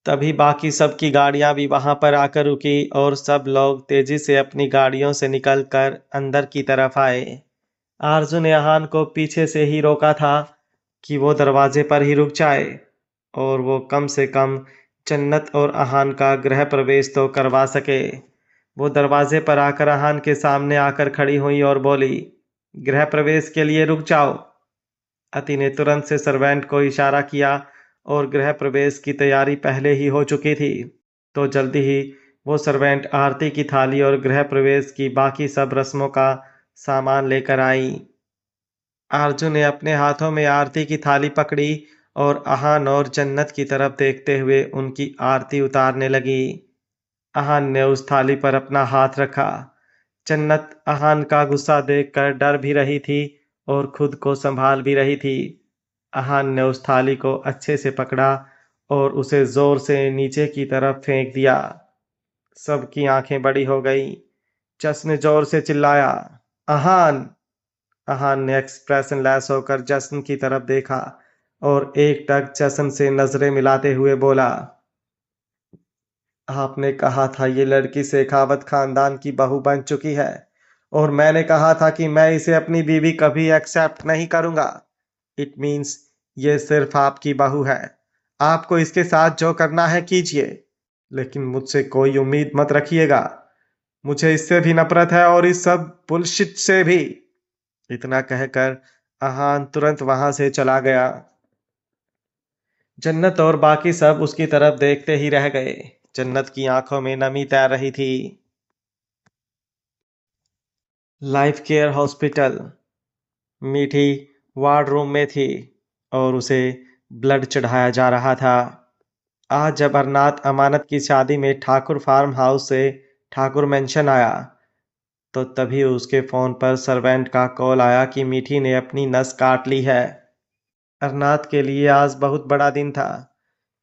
तभी बाकी सबकी गाड़ियां भी वहां पर आकर रुकी और सब लोग तेजी से अपनी गाड़ियों से निकलकर अंदर की तरफ आए। आरजू ने अहान को पीछे से ही रोका था कि वो दरवाजे पर ही रुक जाए और वो कम से कम जन्नत और अहान का गृह प्रवेश तो करवा सके। वो दरवाजे पर आकर अहान के सामने आकर खड़ी हुई और बोली, गृह प्रवेश के लिए रुक जाओ। अति ने तुरंत से सर्वेंट को इशारा किया और गृह प्रवेश की तैयारी पहले ही हो चुकी थी, तो जल्दी ही वो सर्वेंट आरती की थाली और गृह प्रवेश की बाकी सब रस्मों का सामान लेकर आई। आरजू ने अपने हाथों में आरती की थाली पकड़ी और अहान और जन्नत की तरफ देखते हुए उनकी आरती उतारने लगी। अहान ने उस थाली पर अपना हाथ रखा। जन्नत अहान का गुस्सा देखकर डर भी रही थी और खुद को संभाल भी रही थी। अहान ने उस थाली को अच्छे से पकड़ा और उसे जोर से नीचे की तरफ फेंक दिया। सबकी आंखें बड़ी हो गई। जस ने जोर से चिल्लाया, अहान। अहान ने एक्सप्रेशन लेस होकर जसन की तरफ देखा और एक टक जसन से नजरें मिलाते हुए बोला, आपने कहा था ये लड़की शेखावत खानदान की बहू बन चुकी है और मैंने कहा था कि मैं इसे अपनी बीवी कभी एक्सेप्ट नहीं करूंगा। इट मीन्स ये सिर्फ आपकी बहू है। आपको इसके साथ जो करना है कीजिए, लेकिन मुझसे कोई उम्मीद मत रखिएगा। मुझे इससे भी नफरत है और इस सब बुलशिट से भी। इतना कहकर अहान तुरंत वहां से चला गया। जन्नत और बाकी सब उसकी तरफ देखते ही रह गए। जन्नत की आंखों में नमी तैर रही थी। Life care hospital. मीठी वार्ड रूम में थी और उसे ब्लड चढ़ाया जा रहा था। आज जब अरनाथ अमानत की शादी में ठाकुर फार्म हाउस से ठाकुर मेंशन आया तो तभी उसके फोन पर सर्वेंट का कॉल आया कि मीठी ने अपनी नस काट ली है। अरनाथ के लिए आज बहुत बड़ा दिन था,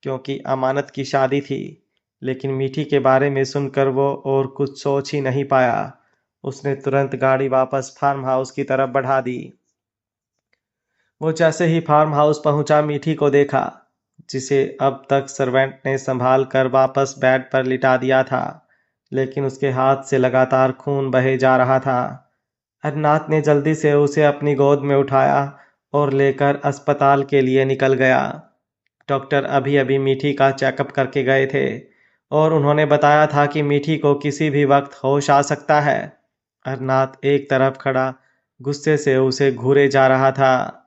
क्योंकि अमानत की शादी थी, लेकिन मीठी के बारे में सुनकर वो और कुछ सोच ही नहीं पाया। उसने तुरंत गाड़ी वापस फार्म हाउस की तरफ बढ़ा दी। वो जैसे ही फार्म हाउस पहुंचा, मीठी को देखा, जिसे अब तक सर्वेंट ने संभाल कर वापस बेड पर लिटा दिया था, लेकिन उसके हाथ से लगातार खून बहे जा रहा था। अरनाथ ने जल्दी से उसे अपनी गोद में उठाया और लेकर अस्पताल के लिए निकल गया। डॉक्टर अभी अभी मीठी का चेकअप करके गए थे और उन्होंने बताया था कि मीठी को किसी भी वक्त होश आ सकता है। अरनाथ एक तरफ खड़ा गुस्से से उसे घूरे जा रहा था।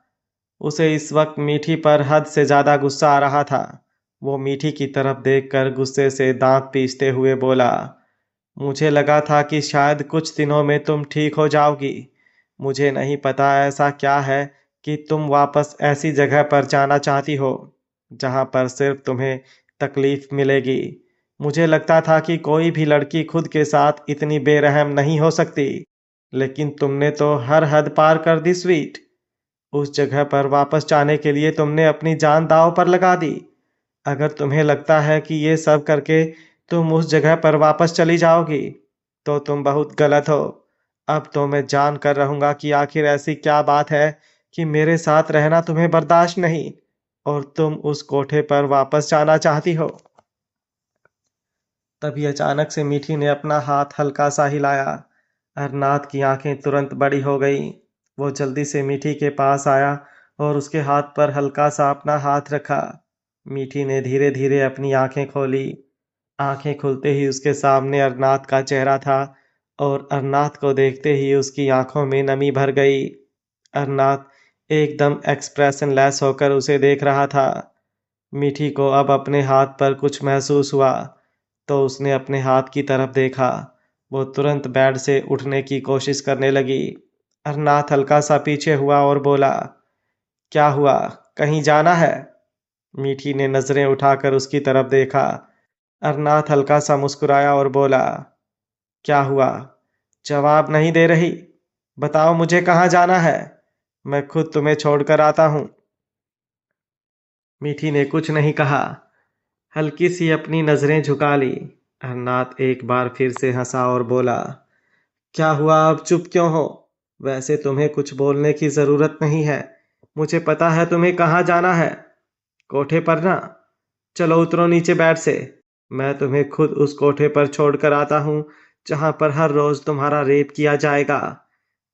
उसे इस वक्त मीठी पर हद से ज्यादा गुस्सा आ रहा था। वो मीठी की तरफ देखकर गुस्से से दांत पीसते हुए बोला, मुझे लगा था कि शायद कुछ दिनों में तुम ठीक हो जाओगी। मुझे नहीं पता ऐसा क्या है कि तुम वापस ऐसी जगह पर जाना चाहती हो जहां पर सिर्फ तुम्हें तकलीफ मिलेगी। मुझे लगता था कि कोई भी लड़की खुद के साथ इतनी बेरहम नहीं हो सकती, लेकिन तुमने तो हर हद पार कर दी स्वीट। उस जगह पर वापस जाने के लिए तुमने अपनी जान दांव पर लगा दी। अगर तुम्हें लगता है कि ये सब करके तुम उस जगह पर वापस चली जाओगी, तो तुम बहुत गलत हो। अब तो मैं जान कर रहूंगा कि आखिर ऐसी क्या बात है कि मेरे साथ रहना तुम्हें बर्दाश्त नहीं और तुम उस कोठे पर वापस जाना चाहती हो। तभी अचानक से मीठी ने अपना हाथ हल्का सा हिलाया। अरनाथ की आंखें तुरंत बड़ी हो गई। वो जल्दी से मीठी के पास आया और उसके हाथ पर हल्का सा अपना हाथ रखा। मीठी ने धीरे धीरे अपनी आंखें खोली। आंखें खुलते ही उसके सामने अरनाथ का चेहरा था और अरनाथ को देखते ही उसकी आंखों में नमी भर गई। अरनाथ एकदम एक्सप्रेशन लेस होकर उसे देख रहा था। मीठी को अब अपने हाथ पर कुछ महसूस हुआ तो उसने अपने हाथ की तरफ देखा। वो तुरंत बेड से उठने की कोशिश करने लगी। अरनाथ हल्का सा पीछे हुआ और बोला, क्या हुआ, कहीं जाना है? मीठी ने नजरें उठाकर उसकी तरफ देखा। अरनाथ हल्का सा मुस्कुराया और बोला, क्या हुआ? जवाब नहीं दे रही? बताओ मुझे कहाँ जाना है, मैं खुद तुम्हें छोड़कर आता हूँ। मीठी ने कुछ नहीं कहा, हल्की सी अपनी नजरें झुका ली। अरनाथ एक बार फिर से हंसा और बोला, क्या हुआ, अब चुप क्यों हो? वैसे तुम्हें कुछ बोलने की जरूरत नहीं है। मुझे पता है तुम्हें कहाँ जाना है। कोठे पर ना? चलो उतरो नीचे बेड से। मैं तुम्हें खुद उस कोठे पर छोड़कर आता हूँ जहां पर हर रोज तुम्हारा रेप किया जाएगा।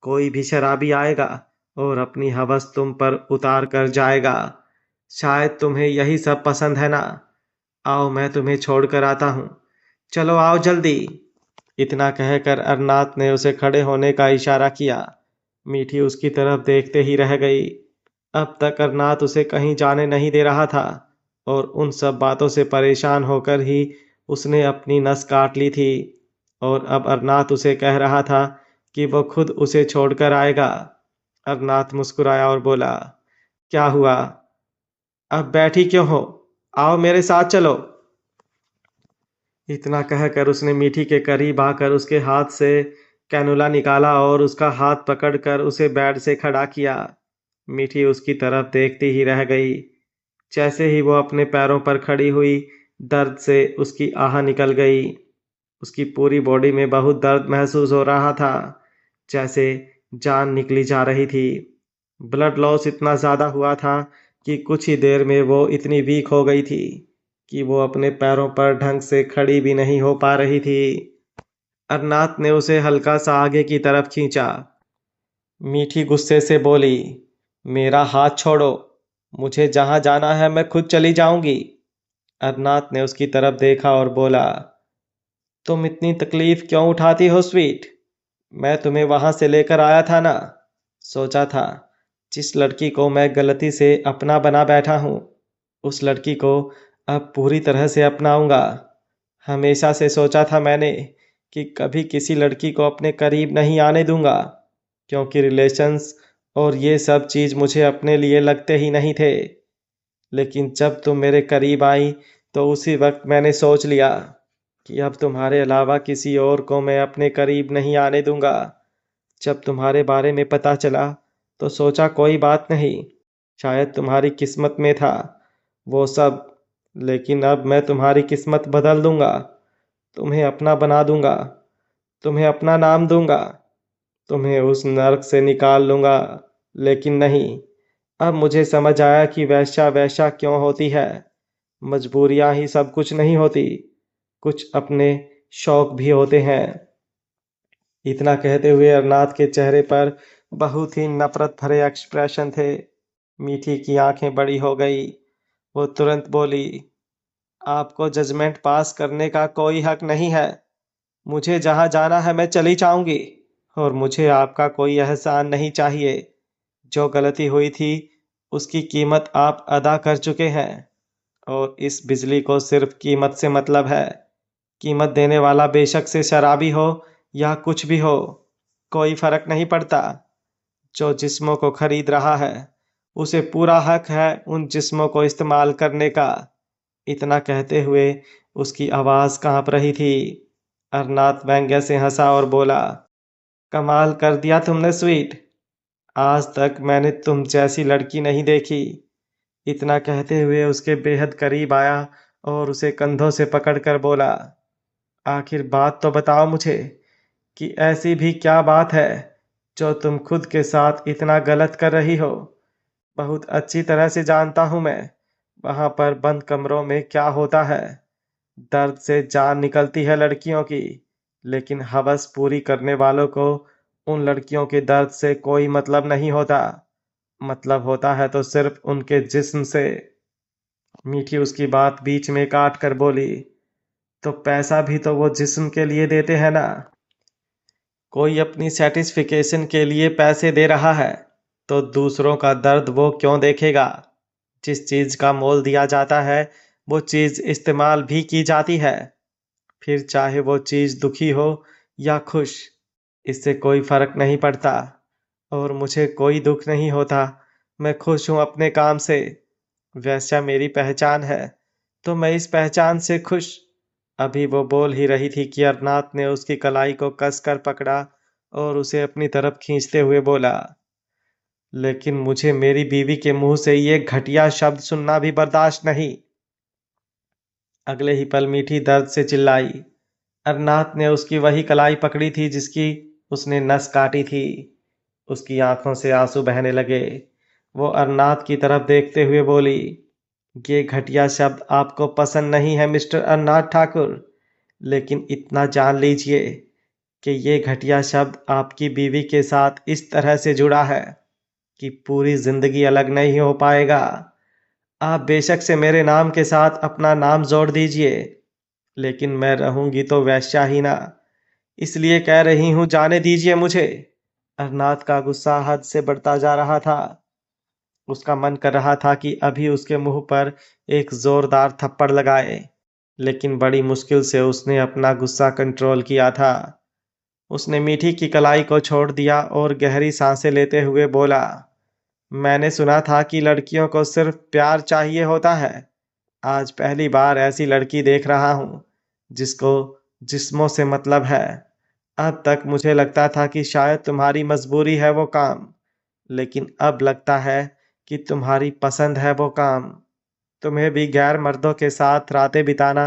कोई भी शराबी आएगा और अपनी हवस तुम पर उतार कर जाएगा। शायद तुम्हें यही सब पसंद है ना? आओ मैं तुम्हें छोड़कर आता हूँ। चलो आओ जल्दी। इतना कहकर अरनाथ ने उसे खड़े होने का इशारा किया। मीठी उसकी तरफ देखते ही रह गई। अब तक अरनाथ उसे कहीं जाने नहीं दे रहा था और उन सब बातों से परेशान होकर ही उसने अपनी नस काट ली थी। और अब अरनाथ उसे कह रहा था कि वो खुद उसे छोड़कर आएगा। अरनाथ मुस्कुराया और बोला, क्या हुआ, अब बैठी क्यों हो? आओ मेरे साथ चलो। इतना कहकर उसने मीठी के करीब आकर उसके हाथ से कैनुला निकाला और उसका हाथ पकड़कर उसे बेड से खड़ा किया। मीठी उसकी तरफ देखती ही रह गई। जैसे ही वो अपने पैरों पर खड़ी हुई, दर्द से उसकी आह निकल गई। उसकी पूरी बॉडी में बहुत दर्द महसूस हो रहा था, जैसे जान निकली जा रही थी। ब्लड लॉस इतना ज़्यादा हुआ था कि कुछ ही देर में वो इतनी वीक हो गई थी कि वो अपने पैरों पर ढंग से खड़ी भी नहीं हो पा रही थी। अरनाथ ने उसे हल्का सा आगे की तरफ खींचा। मीठी गुस्से से बोली, मेरा हाथ छोड़ो, मुझे जहां जाना है मैं खुद चली जाऊंगी। अरनाथ ने उसकी तरफ देखा और बोला, तुम इतनी तकलीफ क्यों उठाती हो स्वीट? मैं तुम्हें वहां से लेकर आया था ना। सोचा था जिस लड़की को मैं गलती से अपना बना बैठा हूँ, उस लड़की को अब पूरी तरह से अपनाऊंगा। हमेशा से सोचा था मैंने कि कभी किसी लड़की को अपने करीब नहीं आने दूंगा, क्योंकि रिलेशंस और ये सब चीज़ मुझे अपने लिए लगते ही नहीं थे। लेकिन जब तुम मेरे करीब आई तो उसी वक्त मैंने सोच लिया कि अब तुम्हारे अलावा किसी और को मैं अपने करीब नहीं आने दूंगा। जब तुम्हारे बारे में पता चला तो सोचा कोई बात नहीं, शायद तुम्हारी किस्मत में था वो सब। लेकिन अब मैं तुम्हारी किस्मत बदल दूंगा, तुम्हें अपना बना दूंगा, तुम्हें अपना नाम दूंगा, तुम्हें उस नर्क से निकाल लूंगा। लेकिन नहीं, अब मुझे समझ आया कि वैश्या वैश्या क्यों होती है। मजबूरियां ही सब कुछ नहीं होती, कुछ अपने शौक भी होते हैं। इतना कहते हुए अरनाथ के चेहरे पर बहुत ही नफरत भरे एक्सप्रेशन थे। मीठी की आंखें बड़ी हो गई। वो तुरंत बोली, आपको जजमेंट पास करने का कोई हक नहीं है। मुझे जहां जाना है मैं चली जाऊंगी और मुझे आपका कोई एहसान नहीं चाहिए। जो गलती हुई थी उसकी कीमत आप अदा कर चुके हैं और इस बिजली को सिर्फ कीमत से मतलब है। कीमत देने वाला बेशक से शराबी हो या कुछ भी हो, कोई फर्क नहीं पड़ता। जो जिस्मों को खरीद रहा है उसे पूरा हक है उन जिस्मों को इस्तेमाल करने का। इतना कहते हुए उसकी आवाज कांप रही थी। अरनाथ व्यंग्य से हंसा और बोला, कमाल कर दिया तुमने स्वीट। आज तक मैंने तुम जैसी लड़की नहीं देखी। इतना कहते हुए उसके बेहद करीब आया और उसे कंधों से पकड़कर बोला, आखिर बात तो बताओ मुझे कि ऐसी भी क्या बात है जो तुम खुद के साथ इतना गलत कर रही हो। बहुत अच्छी तरह से जानता हूं मैं वहां पर बंद कमरों में क्या होता है। दर्द से जान निकलती है लड़कियों की, लेकिन हवस पूरी करने वालों को उन लड़कियों के दर्द से कोई मतलब नहीं होता। मतलब होता है तो सिर्फ उनके जिस्म से। मीठी उसकी बात बीच में काट कर बोली, तो पैसा भी तो वो जिस्म के लिए देते हैं ना। कोई अपनी सेटिस्फिकेशन के लिए पैसे दे रहा है तो दूसरों का दर्द वो क्यों देखेगा। जिस चीज का मोल दिया जाता है वो चीज इस्तेमाल भी की जाती है, फिर चाहे वो चीज दुखी हो या खुश, इससे कोई फर्क नहीं पड़ता। और मुझे कोई दुख नहीं होता, मैं खुश हूं अपने काम से। वैसा मेरी पहचान है तो मैं इस पहचान से खुश। अभी वो बोल ही रही थी कि अरनाथ ने उसकी कलाई को कसकर पकड़ा और उसे अपनी तरफ खींचते हुए बोला, लेकिन मुझे मेरी बीवी के मुंह से ये घटिया शब्द सुनना भी बर्दाश्त नहीं। अगले ही पल मीठी दर्द से चिल्लाई। अरनाथ ने उसकी वही कलाई पकड़ी थी जिसकी उसने नस काटी थी। उसकी आंखों से आंसू बहने लगे। वो अरनाथ की तरफ देखते हुए बोली, ये घटिया शब्द आपको पसंद नहीं है मिस्टर अरनाथ ठाकुर, लेकिन इतना जान लीजिए कि ये घटिया शब्द आपकी बीवी के साथ इस तरह से जुड़ा है कि पूरी जिंदगी अलग नहीं हो पाएगा। आप बेशक से मेरे नाम के साथ अपना नाम जोड़ दीजिए, लेकिन मैं रहूंगी तो वैश्या ही ना। इसलिए कह रही हूं, जाने दीजिए मुझे। अरनाथ का गुस्सा हद से बढ़ता जा रहा था। उसका मन कर रहा था कि अभी उसके मुंह पर एक जोरदार थप्पड़ लगाए, लेकिन बड़ी मुश्किल से उसने अपना गुस्सा कंट्रोल किया था। उसने मीठी की कलाई को छोड़ दिया और गहरी सांसें लेते हुए बोला, मैंने सुना था कि लड़कियों को सिर्फ प्यार चाहिए होता है। आज पहली बार ऐसी लड़की देख रहा हूं जिसको जिस्मों से मतलब है। अब तक मुझे लगता था कि शायद तुम्हारी मजबूरी है वो काम, लेकिन अब लगता है कि तुम्हारी पसंद है वो काम। तुम्हें भी गैर मर्दों के साथ रातें बिताना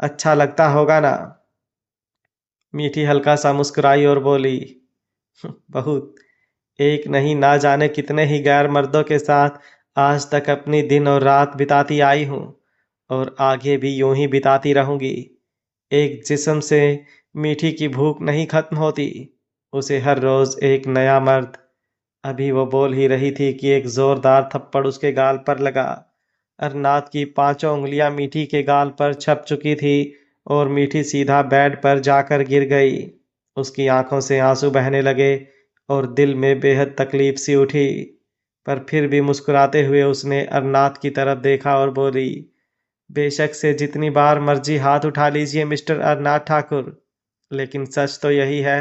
अच्छा लगता होगा ना। मीठी हल्का सा मुस्कुराई और बोली, बहुत। एक नहीं, ना जाने कितने ही गैर मर्दों के साथ आज तक अपनी दिन और रात बिताती आई हूँ और आगे भी यूं ही बिताती रहूंगी। एक जिस्म से मीठी की भूख नहीं खत्म होती, उसे हर रोज एक नया मर्द। अभी वो बोल ही रही थी कि एक जोरदार थप्पड़ उसके गाल पर लगा। अरनाथ की पांचों उंगलियां मीठी के गाल पर छप चुकी थी और मीठी सीधा बेड पर जाकर गिर गई। उसकी आंखों से आंसू बहने लगे और दिल में बेहद तकलीफ सी उठी, पर फिर भी मुस्कुराते हुए उसने अरनाथ की तरफ देखा और बोली, बेशक से जितनी बार मर्जी हाथ उठा लीजिए मिस्टर अरनाथ ठाकुर, लेकिन सच तो यही है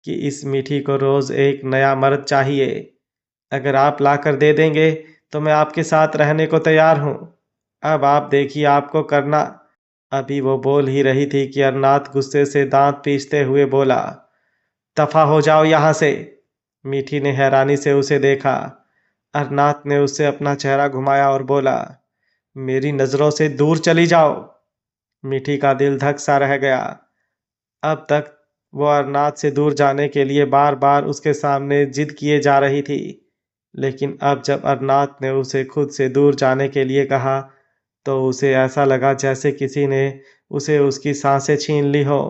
कि इस मीठी को रोज एक नया मर्द चाहिए। अगर आप लाकर दे देंगे तो मैं आपके साथ रहने को तैयार हूँ। अब आप देखिए आपको करना। अभी वो बोल ही रही थी कि अरनाथ गुस्से से दांत पीसते हुए बोला, दफा हो जाओ यहां से। मीठी ने हैरानी से उसे देखा। अरनाथ ने उससे अपना चेहरा घुमाया और बोला, मेरी नजरों से दूर चली जाओ। मीठी का दिल धक सा रह गया। अब तक वो अरनाथ से दूर जाने के लिए बार बार उसके सामने जिद किए जा रही थी, लेकिन अब जब अरनाथ ने उसे खुद से दूर जाने के लिए कहा तो उसे ऐसा लगा जैसे किसी ने उसे उसकी सांसें छीन ली हो।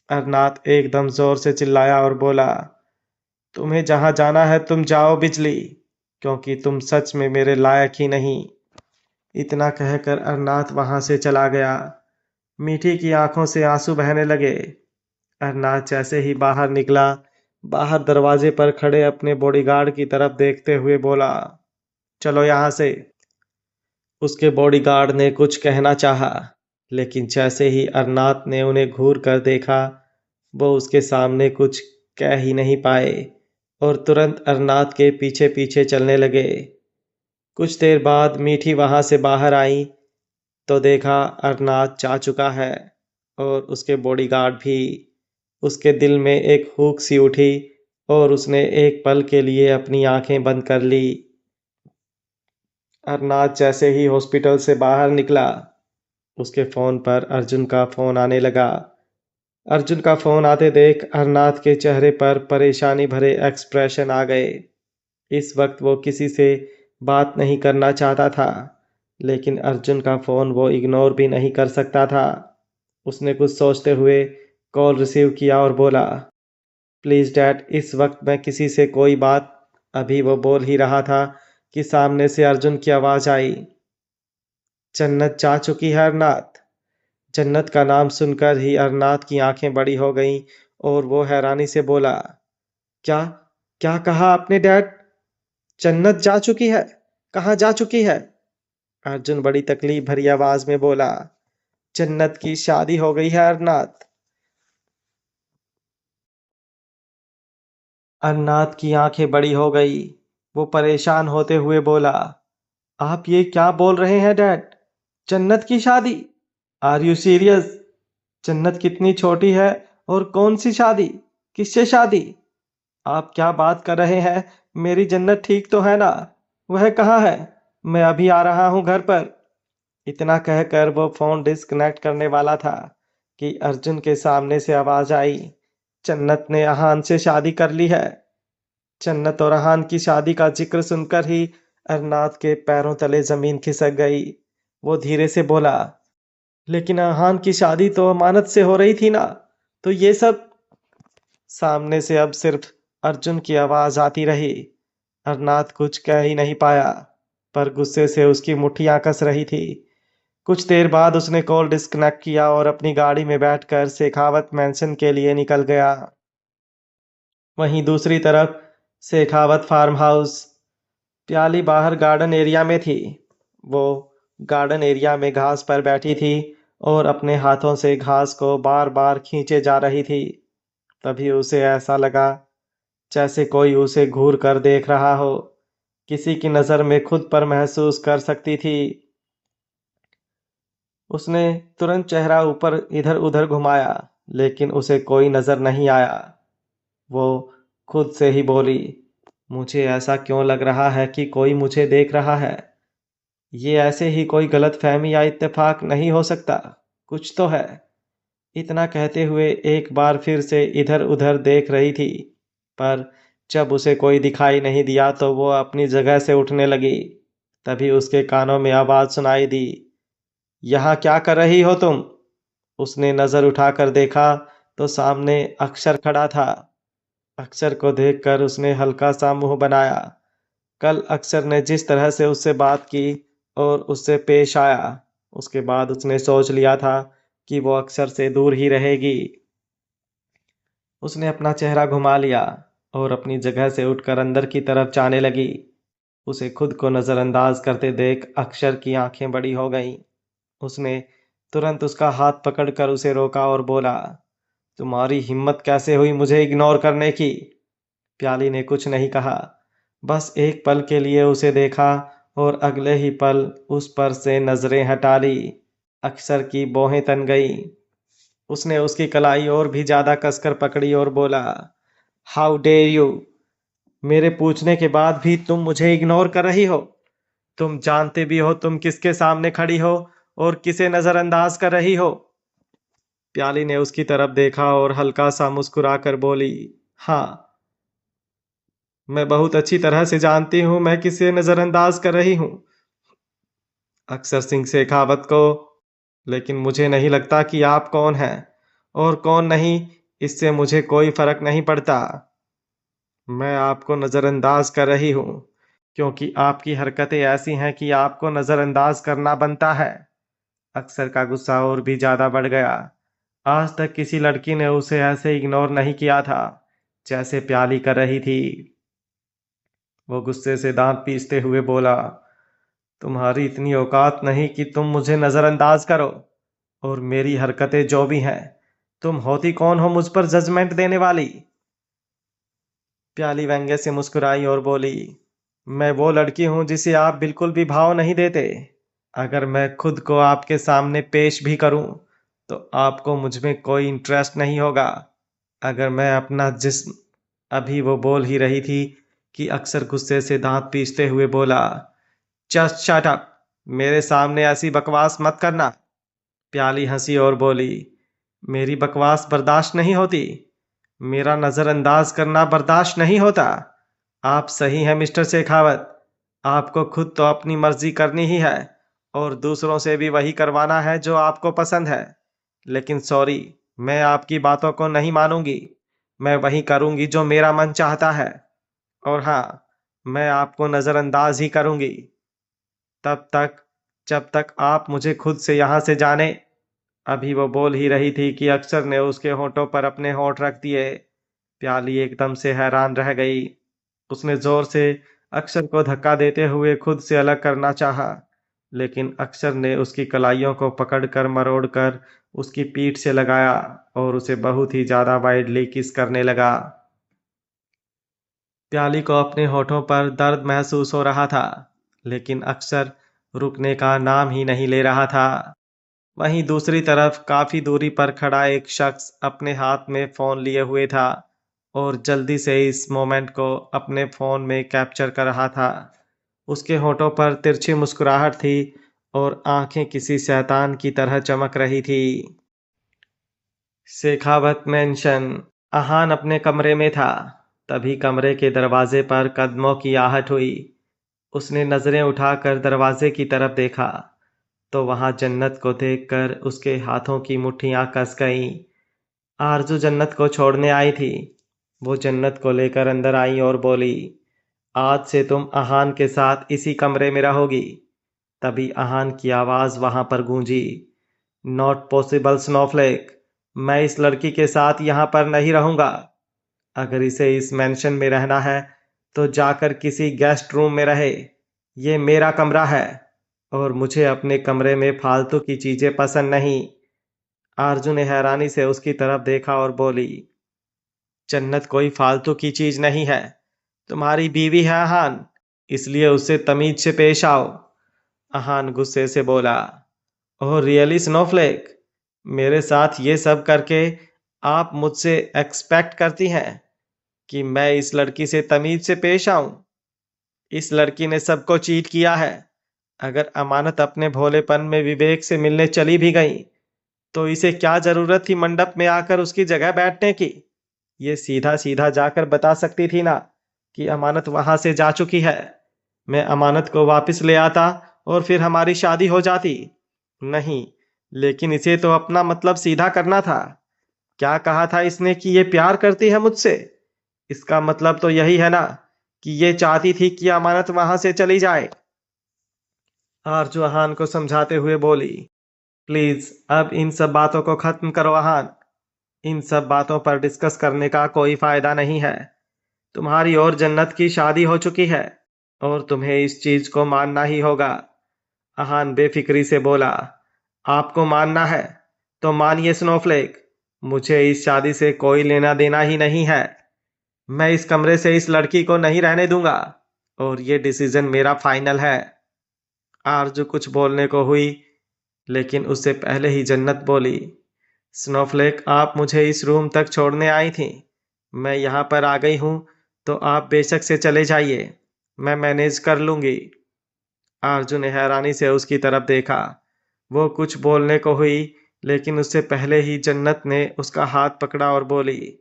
अरनाथ एकदम जोर से चिल्लाया और बोला, तुम्हें जहां जाना है तुम जाओ बिजली, क्योंकि तुम सच में मेरे लायक ही नहीं। इतना कहकर अरनाथ वहां से चला गया। मीठी की आंखों से आंसू बहने लगे। अरनाथ जैसे ही बाहर निकला, बाहर दरवाजे पर खड़े अपने बॉडीगार्ड की तरफ देखते हुए बोला, चलो यहाँ से। उसके बॉडीगार्ड ने कुछ कहना चाहा, लेकिन जैसे ही अरनाथ ने उन्हें घूर कर देखा, वो उसके सामने कुछ कह ही नहीं पाए और तुरंत अरनाथ के पीछे पीछे चलने लगे। कुछ देर बाद मीठी वहां से बाहर आई तो देखा अरनाथ जा चुका है और उसके बॉडीगार्ड भी। उसके दिल में एक हुक सी उठी और उसने एक पल के लिए अपनी आंखें बंद कर ली। अरनाथ जैसे ही हॉस्पिटल से बाहर निकला, उसके फोन पर अर्जुन का फोन आने लगा। अर्जुन का फोन आते देख अरनाथ के चेहरे पर परेशानी भरे एक्सप्रेशन आ गए। इस वक्त वो किसी से बात नहीं करना चाहता था, लेकिन अर्जुन का फोन वो इग्नोर भी नहीं कर सकता था। उसने कुछ सोचते हुए कॉल रिसीव किया और बोला, प्लीज डैड, इस वक्त मैं किसी से कोई बात। अभी वो बोल ही रहा था कि सामने से अर्जुन की आवाज आई, जन्नत जा चुकी है अरनाथ। जन्नत का नाम सुनकर ही अरनाथ की आंखें बड़ी हो गईं और वो हैरानी से बोला, क्या क्या कहा आपने डैड? जन्नत जा चुकी है? कहाँ जा चुकी है? अर्जुन बड़ी तकलीफ भरी आवाज में बोला, जन्नत की शादी हो गई है अरनाथ। अरनाथ की आंखें बड़ी हो गई। वो परेशान होते हुए बोला, आप ये क्या बोल रहे हैं डैड? जन्नत की शादी? Are you serious? जन्नत कितनी छोटी है और कौन सी शादी? किससे शादी? आप क्या बात कर रहे हैं? मेरी जन्नत ठीक तो है ना? वह कहाँ है? मैं अभी आ रहा हूँ घर पर। इतना कहकर वो फोन डिस्कनेक्ट करने वाला था कि अर्जुन के सामने से आवाज आई, जन्नत ने अहान से शादी कर ली है। जन्नत और अहान की शादी का जिक्र सुनकर ही अरनाथ के पैरों तले जमीन खिसक गई। वो धीरे से बोला, लेकिन अहान की शादी तो अमानत से हो रही थी ना, तो ये सब। सामने से अब सिर्फ अर्जुन की आवाज आती रही। अरनाथ कुछ कह ही नहीं पाया, पर गुस्से से उसकी मुट्ठियां कस रही थी। कुछ देर बाद उसने कॉल डिस्कनेक्ट किया और अपनी गाड़ी में बैठकर शेखावत मैंशन के लिए निकल गया। वहीं दूसरी तरफ शेखावत फार्म हाउस। प्याली बाहर गार्डन एरिया में थी। वो गार्डन एरिया में घास पर बैठी थी और अपने हाथों से घास को बार बार खींचे जा रही थी। तभी उसे ऐसा लगा जैसे कोई उसे घूर कर देख रहा हो। किसी की नज़र में खुद पर महसूस कर सकती थी। उसने तुरंत चेहरा ऊपर इधर उधर घुमाया, लेकिन उसे कोई नजर नहीं आया। वो खुद से ही बोली, मुझे ऐसा क्यों लग रहा है कि कोई मुझे देख रहा है? ये ऐसे ही कोई गलतफहमी या इत्तेफाक नहीं हो सकता, कुछ तो है। इतना कहते हुए एक बार फिर से इधर उधर देख रही थी, पर जब उसे कोई दिखाई नहीं दिया तो वो अपनी जगह से उठने लगी। तभी उसके कानों में आवाज सुनाई दी, यहाँ क्या कर रही हो तुम? उसने नजर उठाकर देखा तो सामने अक्षर खड़ा था। अक्षर को देखकर उसने हल्का सा मुंह बनाया। कल अक्षर ने जिस तरह से उससे बात की और उससे पेश आया, उसके बाद उसने सोच लिया था कि वो अक्षर से दूर ही रहेगी। उसने अपना चेहरा घुमा लिया और अपनी जगह से उठकर अंदर की तरफ जाने लगी। उसे खुद को नजरअंदाज करते देख अक्षर की आंखें बड़ी हो गईं। उसने तुरंत उसका हाथ पकड़कर उसे रोका और बोला, तुम्हारी हिम्मत कैसे हुई मुझे इग्नोर करने की? प्याली ने कुछ नहीं कहा, बस एक पल के लिए उसे देखा और अगले ही पल उस पर से नजरें हटा ली। अक्षर की भौहें तन गई। उसने उसकी कलाई और भी ज्यादा कसकर पकड़ी और बोला, हाउ डेयर यू? मेरे पूछने के बाद भी तुम मुझे इग्नोर कर रही हो? तुम जानते भी हो तुम किसके सामने खड़ी हो और किसे नजरअंदाज कर रही हो? प्याली ने उसकी तरफ देखा और हल्का सा मुस्कुराकर बोली, हाँ, मैं बहुत अच्छी तरह से जानती हूं मैं किसे नजरअंदाज कर रही हूं। अक्षर सिंह शेखावत को। लेकिन मुझे नहीं लगता कि आप कौन हैं और कौन नहीं, इससे मुझे कोई फर्क नहीं पड़ता। मैं आपको नजरअंदाज कर रही हूं क्योंकि आपकी हरकतें ऐसी हैं कि आपको नजरअंदाज करना बनता है। अक्षर का गुस्सा और भी ज्यादा बढ़ गया। आज तक किसी लड़की ने उसे ऐसे इग्नोर नहीं किया था। जैसे प्याली कर रही थी। वो गुस्से से दांत पीसते हुए बोला, तुम्हारी इतनी औकात नहीं कि तुम मुझे नजरअंदाज करो, और मेरी हरकतें जो भी हैं, तुम होती कौन हो मुझ पर जजमेंट देने वाली। प्याली व्यंग्य से मुस्कुराई और बोली, मैं वो लड़की हूं जिसे आप बिल्कुल भी भाव नहीं देते। अगर मैं खुद को आपके सामने पेश भी करूं तो आपको मुझ में कोई इंटरेस्ट नहीं होगा। अगर मैं अपना जिस्म अभी वो बोल ही रही थी कि अक्सर गुस्से से दांत पीसते हुए बोला, जस्ट शट अप, मेरे सामने ऐसी बकवास मत करना। प्याली हंसी और बोली, मेरी बकवास बर्दाश्त नहीं होती, मेरा नजरअंदाज करना बर्दाश्त नहीं होता। आप सही हैं मिस्टर शेखावत, आपको खुद तो अपनी मर्जी करनी ही है और दूसरों से भी वही करवाना है जो आपको पसंद है। लेकिन सॉरी, मैं आपकी बातों को नहीं मानूंगी। मैं वही करूंगी जो मेरा मन चाहता है, और हाँ, मैं आपको नजरअंदाज ही करूंगी तब तक जब तक आप मुझे खुद से यहां से जाने। अभी वो बोल ही रही थी कि अक्षर ने उसके होठों पर अपने होठ रख दिए। प्याली एकदम से हैरान रह गई। उसने जोर से अक्षर को धक्का देते हुए खुद से अलग करना चाहा, लेकिन अक्षर ने उसकी कलाइयों को पकड़कर मरोड़कर उसकी पीठ से लगाया और उसे बहुत ही ज्यादा वाइडली किस करने लगा। प्याली को अपने होठों पर दर्द महसूस हो रहा था, लेकिन अक्षर रुकने का नाम ही नहीं ले रहा था। वहीं दूसरी तरफ काफी दूरी पर खड़ा एक शख्स अपने हाथ में फोन लिए हुए था और जल्दी से इस मोमेंट को अपने फोन में कैप्चर कर रहा था। उसके होठों पर तिरछी मुस्कुराहट थी और आंखें किसी शैतान की तरह चमक रही थी। शेखावत मेंशन। अहान अपने कमरे में था। तभी कमरे के दरवाजे पर कदमों की आहट हुई। उसने नजरें उठाकर दरवाजे की तरफ देखा तो वहां जन्नत को देखकर उसके हाथों की मुट्ठियां कस गईं। आरजू जन्नत को छोड़ने आई थी। वो जन्नत को लेकर अंदर आई और बोली, आज से तुम अहान के साथ इसी कमरे में रहोगी। तभी अहान की आवाज वहां पर गूंजी, नॉट पॉसिबल स्नोफ्लेक, मैं इस लड़की के साथ यहां पर नहीं रहूंगा। अगर इसे इस मेंशन में रहना है तो जाकर किसी गेस्ट रूम में रहे। ये मेरा कमरा है और मुझे अपने कमरे में फालतू की चीजें पसंद नहीं। आरजू ने हैरानी से उसकी तरफ देखा और बोली, जन्नत कोई फालतू की चीज नहीं है, तुम्हारी बीवी है अहान, इसलिए उससे तमीज से पेश आओ। अहान गुस्से से बोला, ओह रियली स्नोफ्लेक, मेरे साथ ये सब करके आप मुझसे एक्सपेक्ट करती हैं कि मैं इस लड़की से तमीज से पेश आऊं? इस लड़की ने सबको चीट किया है। अगर अमानत अपने भोलेपन में विवेक से मिलने चली भी गई तो इसे क्या जरूरत थी मंडप में आकर उसकी जगह बैठने की? ये सीधा सीधा जाकर बता सकती थी ना कि अमानत वहां से जा चुकी है। मैं अमानत को वापस ले आता और फिर हमारी शादी हो जाती। नहीं, लेकिन इसे तो अपना मतलब सीधा करना था। क्या कहा था इसने कि ये प्यार करती है मुझसे? इसका मतलब तो यही है ना कि ये चाहती थी कि अमानत वहां से चली जाए। आरजू अहान को समझाते हुए बोली, प्लीज अब इन सब बातों को खत्म करो अहान। इन सब बातों पर डिस्कस करने का कोई फायदा नहीं है। तुम्हारी और जन्नत की शादी हो चुकी है और तुम्हें इस चीज को मानना ही होगा। अहान बेफिक्री से बोला, आपको मानना है तो मानिए स्नोफ्लेक, मुझे इस शादी से कोई लेना देना ही नहीं है। मैं इस कमरे से इस लड़की को नहीं रहने दूंगा और ये डिसीजन मेरा फाइनल है। आरजू कुछ बोलने को हुई, लेकिन उससे पहले ही जन्नत बोली, स्नोफ्लेक आप मुझे इस रूम तक छोड़ने आई थी। मैं यहाँ पर आ गई हूँ तो आप बेशक से चले जाइए, मैं मैनेज कर लूंगी। आरजू ने हैरानी से उसकी तरफ देखा। वो कुछ बोलने को हुई, लेकिन उससे पहले ही जन्नत ने उसका हाथ पकड़ा और बोली,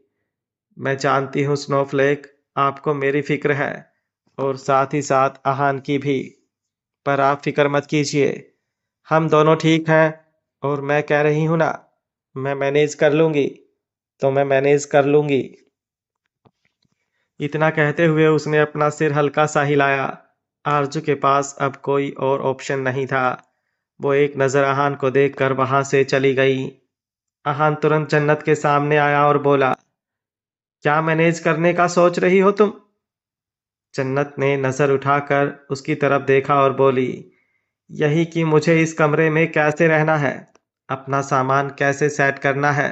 मैं जानती हूँ स्नोफ्लेक, आपको मेरी फिक्र है और साथ ही साथ अहान की भी, पर आप फिक्र मत कीजिए, हम दोनों ठीक हैं। और मैं कह रही हूं ना, मैं मैनेज कर लूंगी, तो मैं मैनेज कर लूंगी। इतना कहते हुए उसने अपना सिर हल्का सा हिलाया। आरजू के पास अब कोई और ऑप्शन नहीं था। वो एक नजर अहान को देखकर वहां से चली गई। अहान तुरंत जन्नत के सामने आया और बोला, क्या मैनेज करने का सोच रही हो तुम? जन्नत ने नजर उठाकर उसकी तरफ देखा और बोली, यही कि मुझे इस कमरे में कैसे रहना है, अपना सामान कैसे सेट करना है।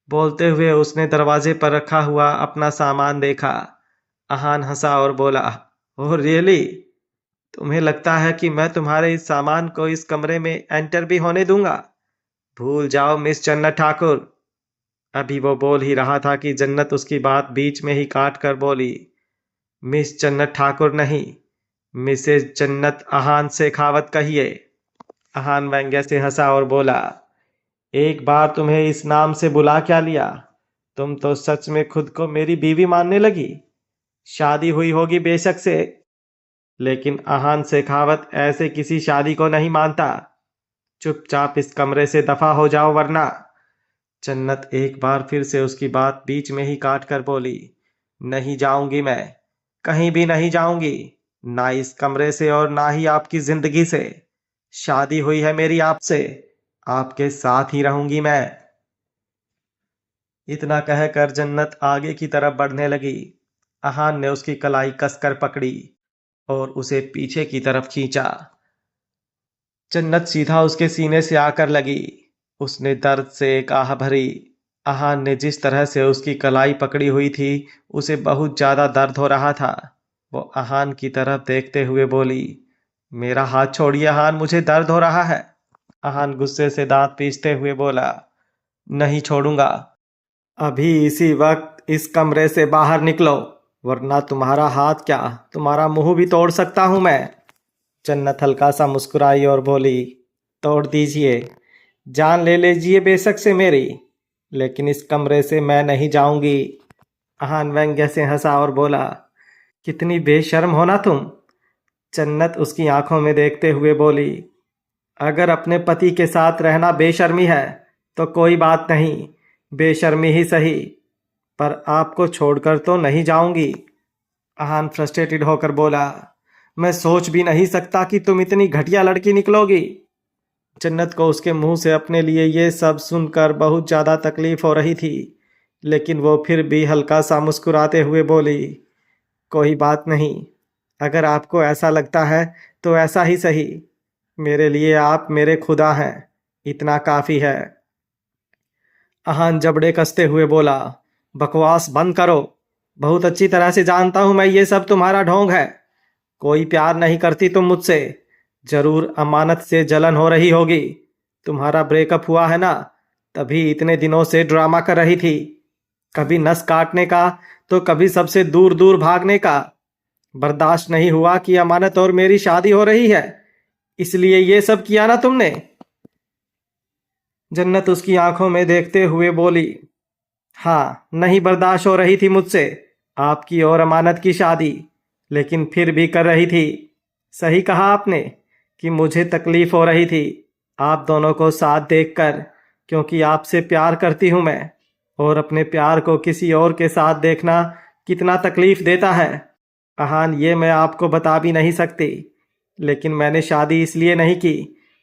बोलते हुए उसने दरवाजे पर रखा हुआ अपना सामान देखा। अहान हंसा और बोला, ओह रियली? तुम्हें लगता है कि मैं तुम्हारे इस सामान को इस कमरे में एंटर भी होने दूंगा? भूल जाओ मिस जन्नत ठाकुर। अभी वो बोल ही रहा था कि जन्नत उसकी बात बीच में ही काट कर बोली, मिस जन्नत ठाकुर नहीं, मिसेज जन्नत अहान शेखावत कहिए। अहान व्यंग्य से हंसा और बोला, एक बार तुम्हें इस नाम से बुला क्या लिया? तुम तो सच में खुद को मेरी बीवी मानने लगी। शादी हुई होगी बेशक से, लेकिन अहान शेखावत ऐसे किसी शादी को नहीं मानता। चुपचाप इस कमरे से दफा हो जाओ वरना। जन्नत एक बार फिर से उसकी बात बीच में ही काट कर बोली, नहीं जाऊंगी मैं, कहीं भी नहीं जाऊंगी, ना इस कमरे से और ना ही आपकी जिंदगी से। शादी हुई है मेरी आपसे, आपके साथ ही रहूंगी मैं। इतना कहकर जन्नत आगे की तरफ बढ़ने लगी। अहान ने उसकी कलाई कसकर पकड़ी और उसे पीछे की तरफ खींचा। जन्नत सीधा उसके सीने से आकर लगी। उसने दर्द से एक आह भरी। अहान ने जिस तरह से उसकी कलाई पकड़ी हुई थी, उसे बहुत ज्यादा दर्द हो रहा था। वो अहान की तरफ देखते हुए बोली, मेरा हाथ छोड़िए अहान, मुझे दर्द हो रहा है। अहान गुस्से से दांत पीसते हुए बोला, नहीं छोड़ूंगा। अभी इसी वक्त इस कमरे से बाहर निकलो, वरना तुम्हारा हाथ क्या, तुम्हारा मुंह भी तोड़ सकता हूं मैं। जन्नत हल्का सा मुस्कुराई और बोली, तोड़ दीजिए, जान ले लीजिए बेशक से मेरी, लेकिन इस कमरे से मैं नहीं जाऊंगी। अहान व्यंग्य से हंसा और बोला, कितनी बेशर्म हो ना तुम। जन्नत उसकी आंखों में देखते हुए बोली, अगर अपने पति के साथ रहना बेशर्मी है तो कोई बात नहीं, बेशर्मी ही सही, पर आपको छोड़कर तो नहीं जाऊंगी। अहान फ्रस्ट्रेटेड होकर बोला, मैं सोच भी नहीं सकता कि तुम इतनी घटिया लड़की निकलोगी। जन्नत को उसके मुंह से अपने लिए ये सब सुनकर बहुत ज़्यादा तकलीफ हो रही थी, लेकिन वो फिर भी हल्का सा मुस्कुराते हुए बोली, कोई बात नहीं, अगर आपको ऐसा लगता है तो ऐसा ही सही, मेरे लिए आप मेरे खुदा हैं, इतना काफ़ी है। अहान जबड़े कसते हुए बोला, बकवास बंद करो, बहुत अच्छी तरह से जानता हूं मैं ये सब तुम्हारा ढोंग है। कोई प्यार नहीं करती तुम मुझसे, जरूर अमानत से जलन हो रही होगी। तुम्हारा ब्रेकअप हुआ है ना, तभी इतने दिनों से ड्रामा कर रही थी, कभी नस काटने का तो कभी सबसे दूर दूर भागने का। बर्दाश्त नहीं हुआ कि अमानत और मेरी शादी हो रही है, इसलिए ये सब किया ना तुमने। जन्नत उसकी आंखों में देखते हुए बोली, हाँ, नहीं बर्दाश्त हो रही थी मुझसे आपकी और अमानत की शादी, लेकिन फिर भी कर रही थी। सही कहा आपने कि मुझे तकलीफ हो रही थी आप दोनों को साथ देखकर, क्योंकि आपसे प्यार करती हूं मैं, और अपने प्यार को किसी और के साथ देखना कितना तकलीफ देता है, अहान, ये मैं आपको बता भी नहीं सकती। लेकिन मैंने शादी इसलिए नहीं की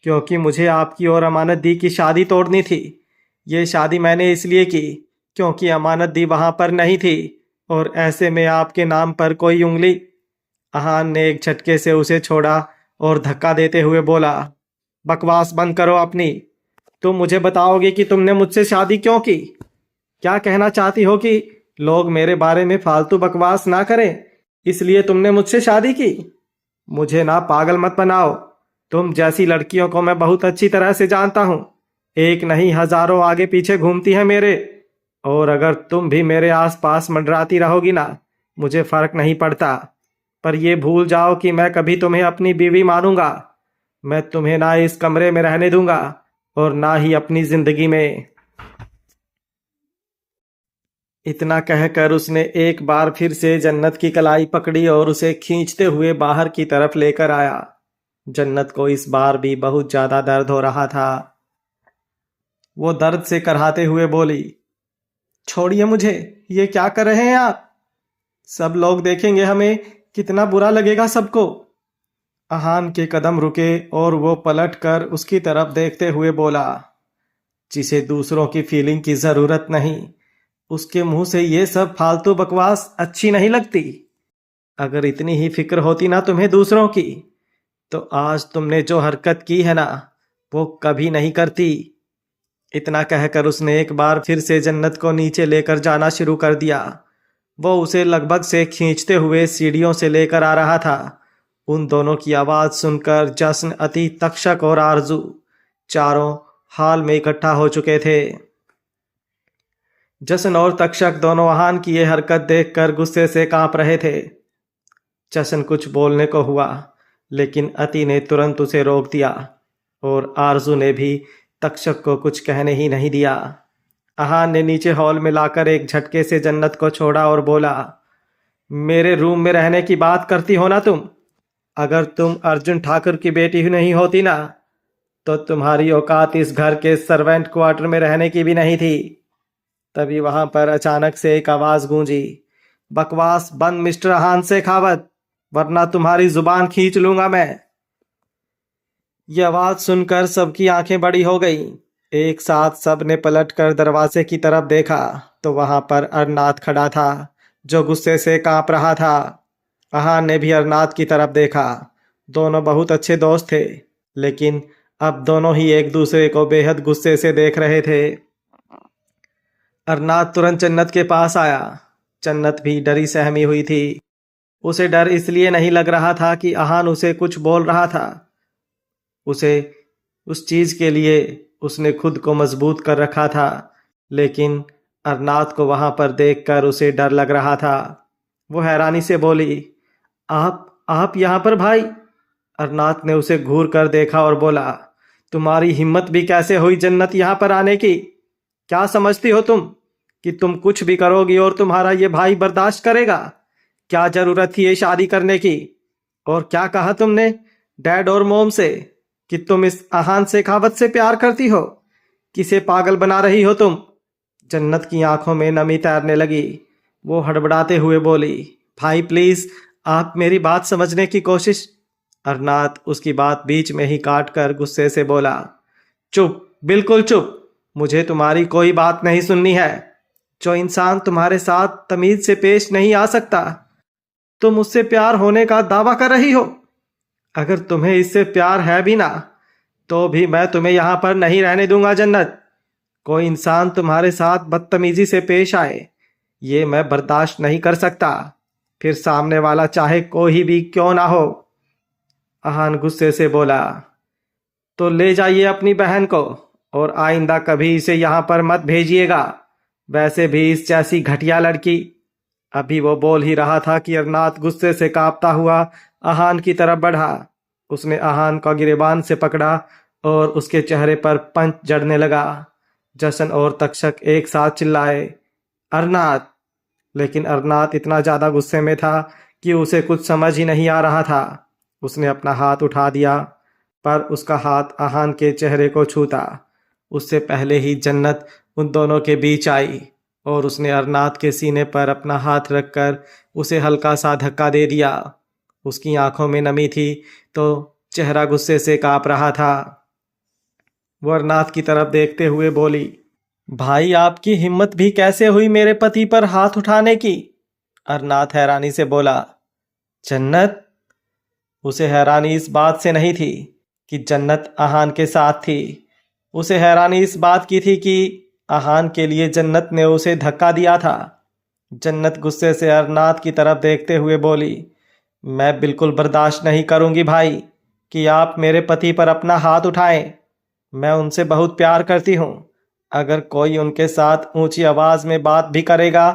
क्योंकि मुझे आपकी और अमानत दी की शादी तोड़नी थी। ये शादी मैंने इसलिए की क्योंकि अमानत दी वहां पर नहीं थी, और ऐसे में आपके नाम पर कोई उंगली। अहान ने एक झटके से उसे छोड़ा और धक्का देते हुए बोला, बकवास बंद करो अपनी। तुम मुझे बताओगे कि तुमने मुझसे शादी क्यों की? क्या कहना चाहती हो कि लोग मेरे बारे में फालतू बकवास ना करें, इसलिए तुमने मुझसे शादी की? मुझे ना पागल मत बनाओ, तुम जैसी लड़कियों को मैं बहुत अच्छी तरह से जानता हूँ, एक नहीं हजारों आगे पीछे घूमती हैं मेरे, और अगर तुम भी मेरे आसपास मंडराती रहोगी ना, मुझे फर्क नहीं पड़ता। पर ये भूल जाओ कि मैं कभी तुम्हें अपनी बीवी मानूंगा। मैं तुम्हें ना इस कमरे में रहने दूंगा और ना ही अपनी जिंदगी में। इतना कहकर उसने एक बार फिर से जन्नत की कलाई पकड़ी और उसे खींचते हुए बाहर की तरफ लेकर आया। जन्नत को इस बार भी बहुत ज्यादा दर्द हो रहा था। वो दर्द से कराहते हुए बोली, छोड़िए मुझे, ये क्या कर रहे हैं आप? सब लोग देखेंगे हमें, कितना बुरा लगेगा सबको। अहान के कदम रुके और वो पलटकर उसकी तरफ देखते हुए बोला, जिसे दूसरों की फीलिंग की जरूरत नहीं, उसके मुंह से ये सब फालतू बकवास अच्छी नहीं लगती। अगर इतनी ही फिक्र होती ना तुम्हें दूसरों की, तो आज तुमने जो हरकत की है ना, वो कभी नहीं करती। इतना कहकर उसने एक बार फिर से जन्नत को नीचे लेकर जाना शुरू कर दिया। वो उसे लगभग से खींचते हुए सीढ़ियों से लेकर आ रहा था। उन दोनों की आवाज सुनकर जश्न, अति, तक्षक और आरजू चारों हाल में इकट्ठा हो चुके थे। जश्न और तक्षक दोनों आहान की यह हरकत देखकर गुस्से से कांप रहे थे। जश्न कुछ बोलने को हुआ, लेकिन अति ने तुरंत उसे रोक दिया और आरजू ने भी तक्षक को कुछ कहने ही नहीं दिया। आहान ने नीचे हॉल में लाकर एक झटके से जन्नत को छोड़ा और बोला, मेरे रूम में रहने की बात करती हो ना तुम? अगर तुम अर्जुन ठाकुर की बेटी ही नहीं होती ना, तो तुम्हारी औकात इस घर के सर्वेंट क्वार्टर में रहने की भी नहीं थी। तभी वहां पर अचानक से एक आवाज गूंजी, बकवास बंद मिस्टर आहान शेखावत, वरना तुम्हारी जुबान खींच लूंगा मैं। यह आवाज सुनकर सबकी आंखें बड़ी हो गई। एक साथ सब ने पलट कर दरवाजे की तरफ देखा तो वहां पर अरनाथ खड़ा था, जो गुस्से से कांप रहा था। आहान ने भी अरनाथ की तरफ देखा। दोनों बहुत अच्छे दोस्त थे, लेकिन अब दोनों ही एक दूसरे को बेहद गुस्से से देख रहे थे। अरनाथ तुरंत जन्नत के पास आया। जन्नत भी डरी सहमी हुई थी। उसे डर इसलिए नहीं लग रहा था कि आहान उसे कुछ बोल रहा था। उसे उस चीज के लिए उसने खुद को मजबूत कर रखा था, लेकिन अरनाथ को वहां पर देखकर उसे डर लग रहा था। वो हैरानी से बोली, आप यहाँ पर भाई? अरनाथ ने उसे घूर कर देखा और बोला, तुम्हारी हिम्मत भी कैसे हुई जन्नत यहाँ पर आने की? क्या समझती हो तुम कि तुम कुछ भी करोगी और तुम्हारा ये भाई बर्दाश्त करेगा? क्या जरूरत थी ये शादी करने की? और क्या कहा तुमने डैड और मोम से कि तुम इस आहान शेखावत से प्यार करती हो? किसे पागल बना रही हो तुम? जन्नत की आंखों में नमी तैरने लगी। वो हड़बड़ाते हुए बोली, भाई प्लीज आप मेरी बात समझने की कोशिश। अरनाथ उसकी बात बीच में ही काट कर गुस्से से बोला, चुप, बिल्कुल चुप। मुझे तुम्हारी कोई बात नहीं सुननी है। जो इंसान तुम्हारे साथ तमीज से पेश नहीं आ सकता, तुम उससे प्यार होने का दावा कर रही हो। अगर तुम्हें इससे प्यार है भी ना, तो भी मैं तुम्हें यहां पर नहीं रहने दूंगा जन्नत। कोई इंसान तुम्हारे साथ बदतमीजी से पेश आए, ये मैं बर्दाश्त नहीं कर सकता, फिर सामने वाला चाहे कोई भी क्यों ना हो। आहान गुस्से से बोला, तो ले जाइए अपनी बहन को और आइंदा कभी इसे यहां पर मत भेजिएगा। वैसे भी इस जैसी घटिया लड़की। अभी वो बोल ही रहा था कि अरनाथ गुस्से से कांपता हुआ आहान की तरफ बढ़ा। उसने आहान का गिरेबान से पकड़ा और उसके चेहरे पर पंच जड़ने लगा। जशन और तक्षक एक साथ चिल्लाए, अरनाथ! लेकिन अरनाथ इतना ज्यादा गुस्से में था कि उसे कुछ समझ ही नहीं आ रहा था। उसने अपना हाथ उठा दिया, पर उसका हाथ आहान के चेहरे को छूता उससे पहले ही जन्नत उन दोनों के बीच आई और उसने अरनाथ के सीने पर अपना हाथ रखकर उसे हल्का सा धक्का दे दिया। उसकी आंखों में नमी थी तो चेहरा गुस्से से कांप रहा था। वो अरनाथ की तरफ देखते हुए बोली, भाई आपकी हिम्मत भी कैसे हुई मेरे पति पर हाथ उठाने की? अरनाथ हैरानी से बोला, जन्नत? उसे हैरानी इस बात से नहीं थी कि जन्नत आहान के साथ थी। उसे हैरानी इस बात की थी कि आहान के लिए जन्नत ने उसे धक्का दिया था। जन्नत गुस्से से अरनाथ की तरफ देखते हुए बोली, मैं बिल्कुल बर्दाश्त नहीं करूंगी भाई कि आप मेरे पति पर अपना हाथ उठाएं। मैं उनसे बहुत प्यार करती हूँ। अगर कोई उनके साथ ऊंची आवाज में बात भी करेगा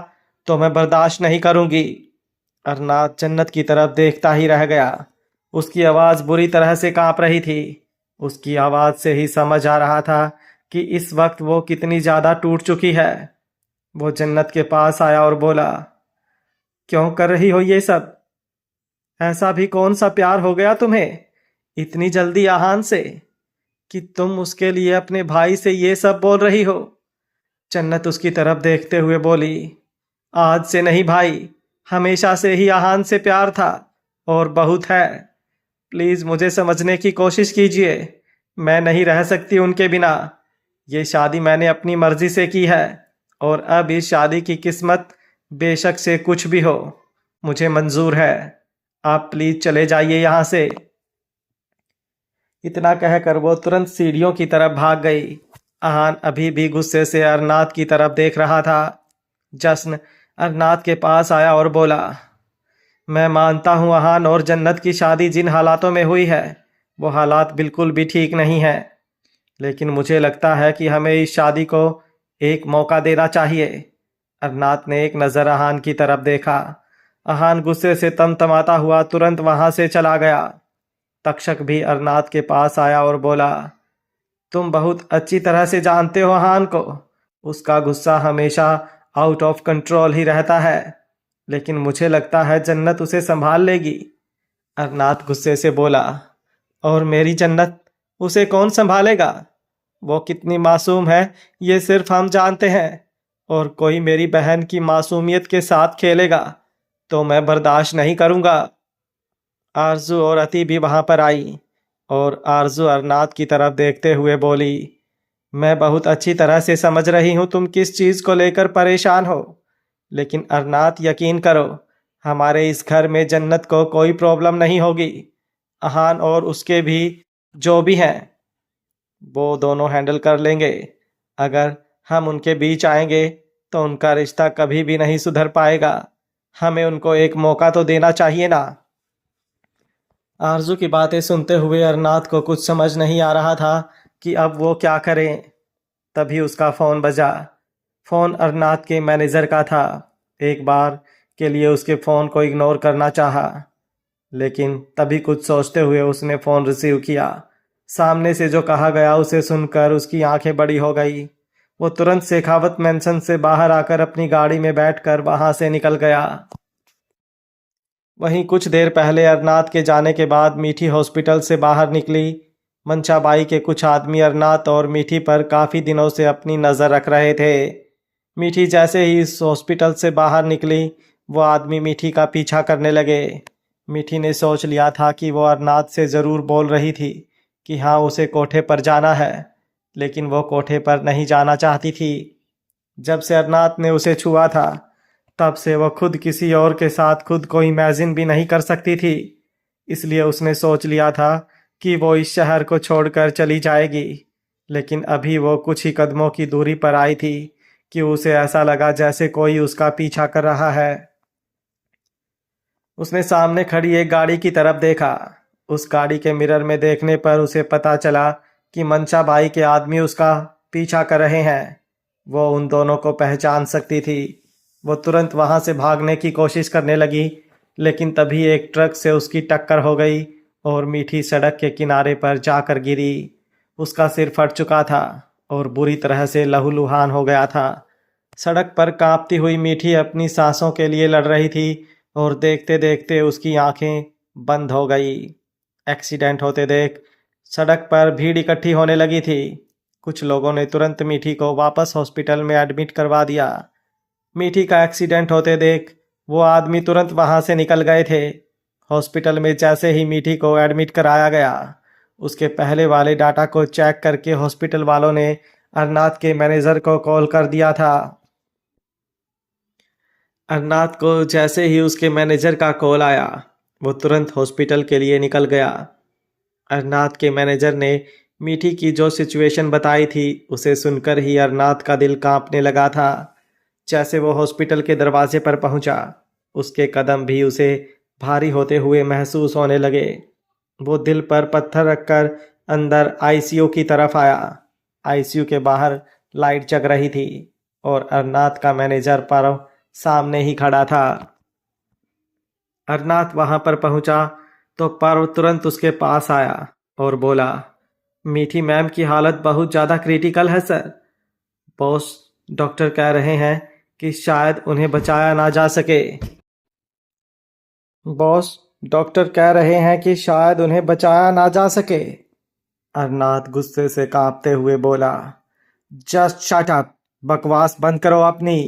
तो मैं बर्दाश्त नहीं करूंगी। अरनाथ जन्नत की तरफ देखता ही रह गया। उसकी आवाज बुरी तरह से कांप रही थी। उसकी आवाज से ही समझ आ रहा था कि इस वक्त वो कितनी ज्यादा टूट चुकी है। वो जन्नत के पास आया और बोला, क्यों कर रही हो ये सब? ऐसा भी कौन सा प्यार हो गया तुम्हें इतनी जल्दी आहान से कि तुम उसके लिए अपने भाई से ये सब बोल रही हो? जन्नत उसकी तरफ देखते हुए बोली, आज से नहीं भाई, हमेशा से ही आहान से प्यार था और बहुत है। प्लीज मुझे समझने की कोशिश कीजिए। मैं नहीं रह सकती उनके बिना। ये शादी मैंने अपनी मर्जी से की है और अब इस शादी की किस्मत बेशक से कुछ भी हो, मुझे मंजूर है। आप प्लीज चले जाइए यहाँ से। इतना कहकर वो तुरंत सीढ़ियों की तरफ भाग गई। अहान अभी भी गुस्से से अरनाथ की तरफ देख रहा था। जश्न अरनाथ के पास आया और बोला, मैं मानता हूं अहान, और जन्नत की शादी जिन हालातों में हुई है वो हालात बिल्कुल भी ठीक नहीं है, लेकिन मुझे लगता है कि हमें इस शादी को एक मौका देना चाहिए। अरनाथ ने एक नज़र अहान की तरफ देखा। अहान गुस्से से तमतमाता हुआ तुरंत वहां से चला गया। तक्षक भी अरनाथ के पास आया और बोला, तुम बहुत अच्छी तरह से जानते हो अहान को, उसका गुस्सा हमेशा आउट ऑफ कंट्रोल ही रहता है, लेकिन मुझे लगता है जन्नत उसे संभाल लेगी। अरनाथ गुस्से से बोला, और मेरी जन्नत, उसे कौन संभालेगा? वो कितनी मासूम है ये सिर्फ हम जानते हैं, और कोई मेरी बहन की मासूमियत के साथ खेलेगा तो मैं बर्दाश्त नहीं करूंगा। आरजू और अति भी वहां पर आई और आरजू अरनाथ की तरफ देखते हुए बोली, मैं बहुत अच्छी तरह से समझ रही हूं तुम किस चीज़ को लेकर परेशान हो, लेकिन अरनाथ, यकीन करो, हमारे इस घर में जन्नत को कोई प्रॉब्लम नहीं होगी। अहान और उसके भी जो भी हैं वो दोनों हैंडल कर लेंगे। अगर हम उनके बीच आएंगे तो उनका रिश्ता कभी भी नहीं सुधर पाएगा। हमें उनको एक मौका तो देना चाहिए ना। आरजू की बातें सुनते हुए अरनाथ को कुछ समझ नहीं आ रहा था कि अब वो क्या करें। तभी उसका फ़ोन बजा। फ़ोन अरनाथ के मैनेजर का था। एक बार के लिए उसके फ़ोन को इग्नोर करना चाहा, लेकिन तभी कुछ सोचते हुए उसने फ़ोन रिसीव किया। सामने से जो कहा गया उसे सुनकर उसकी आंखें बड़ी हो गई। वो तुरंत शेखावत मेंशन से बाहर आकर अपनी गाड़ी में बैठकर वहां से निकल गया। वहीं कुछ देर पहले अरनाथ के जाने के बाद मीठी हॉस्पिटल से बाहर निकली मंचाबाई के कुछ आदमी अरनाथ और मीठी पर काफ़ी दिनों से अपनी नज़र रख रहे थे। मीठी जैसे ही इस हॉस्पिटल से बाहर निकली, वो आदमी मीठी का पीछा करने लगे। मीठी ने सोच लिया था कि वो अरनाथ से ज़रूर बोल रही थी कि हाँ, उसे कोठे पर जाना है, लेकिन वो कोठे पर नहीं जाना चाहती थी। जब से अरनाथ ने उसे छुआ था तब से वो खुद किसी और के साथ खुद को इमेजिन भी नहीं कर सकती थी। इसलिए उसने सोच लिया था कि वो इस शहर को छोड़कर चली जाएगी। लेकिन अभी वो कुछ ही कदमों की दूरी पर आई थी कि उसे ऐसा लगा जैसे कोई उसका पीछा कर रहा है। उसने सामने खड़ी एक गाड़ी की तरफ देखा। उस गाड़ी के मिरर में देखने पर उसे पता चला कि मंशाबाई के आदमी उसका पीछा कर रहे हैं। वो उन दोनों को पहचान सकती थी। वो तुरंत वहां से भागने की कोशिश करने लगी, लेकिन तभी एक ट्रक से उसकी टक्कर हो गई और मीठी सड़क के किनारे पर जाकर गिरी। उसका सिर फट चुका था और बुरी तरह से लहूलुहान हो गया था। सड़क पर कांपती हुई मीठी अपनी सांसों के लिए लड़ रही थी और देखते देखते उसकी आंखें बंद हो गई। एक्सीडेंट होते देख सड़क पर भीड़ इकट्ठी होने लगी थी। कुछ लोगों ने तुरंत मीठी को वापस हॉस्पिटल में एडमिट करवा दिया। मीठी का एक्सीडेंट होते देख वो आदमी तुरंत वहां से निकल गए थे। हॉस्पिटल में जैसे ही मीठी को एडमिट कराया गया, उसके पहले वाले डाटा को चेक करके हॉस्पिटल वालों ने अरनाथ के मैनेजर को कॉल कर दिया था। अरनाथ को जैसे ही उसके मैनेजर का कॉल आया, वो तुरंत हॉस्पिटल के लिए निकल गया। अरनाथ के मैनेजर ने मीठी की जो सिचुएशन बताई थी उसे सुनकर ही अरनाथ का दिल कांपने लगा था। जैसे वो हॉस्पिटल के दरवाजे पर पहुंचा, उसके कदम भी उसे भारी होते हुए महसूस होने लगे। वो दिल पर पत्थर रखकर अंदर आईसीयू की तरफ आया। आईसीयू के बाहर लाइट जग रही थी और अरनाथ का मैनेजर पर सामने ही खड़ा था। अरनाथ वहां पर पहुंचा तो पारो तुरंत उसके पास आया और बोला, मीठी मैम की हालत बहुत ज़्यादा क्रिटिकल है सर। बॉस, डॉक्टर कह रहे हैं कि शायद उन्हें बचाया ना जा सके। बॉस, डॉक्टर कह रहे हैं कि शायद उन्हें बचाया ना जा सके। अरनाथ गुस्से से कांपते हुए बोला, जस्ट शट अप, बकवास बंद करो अपनी।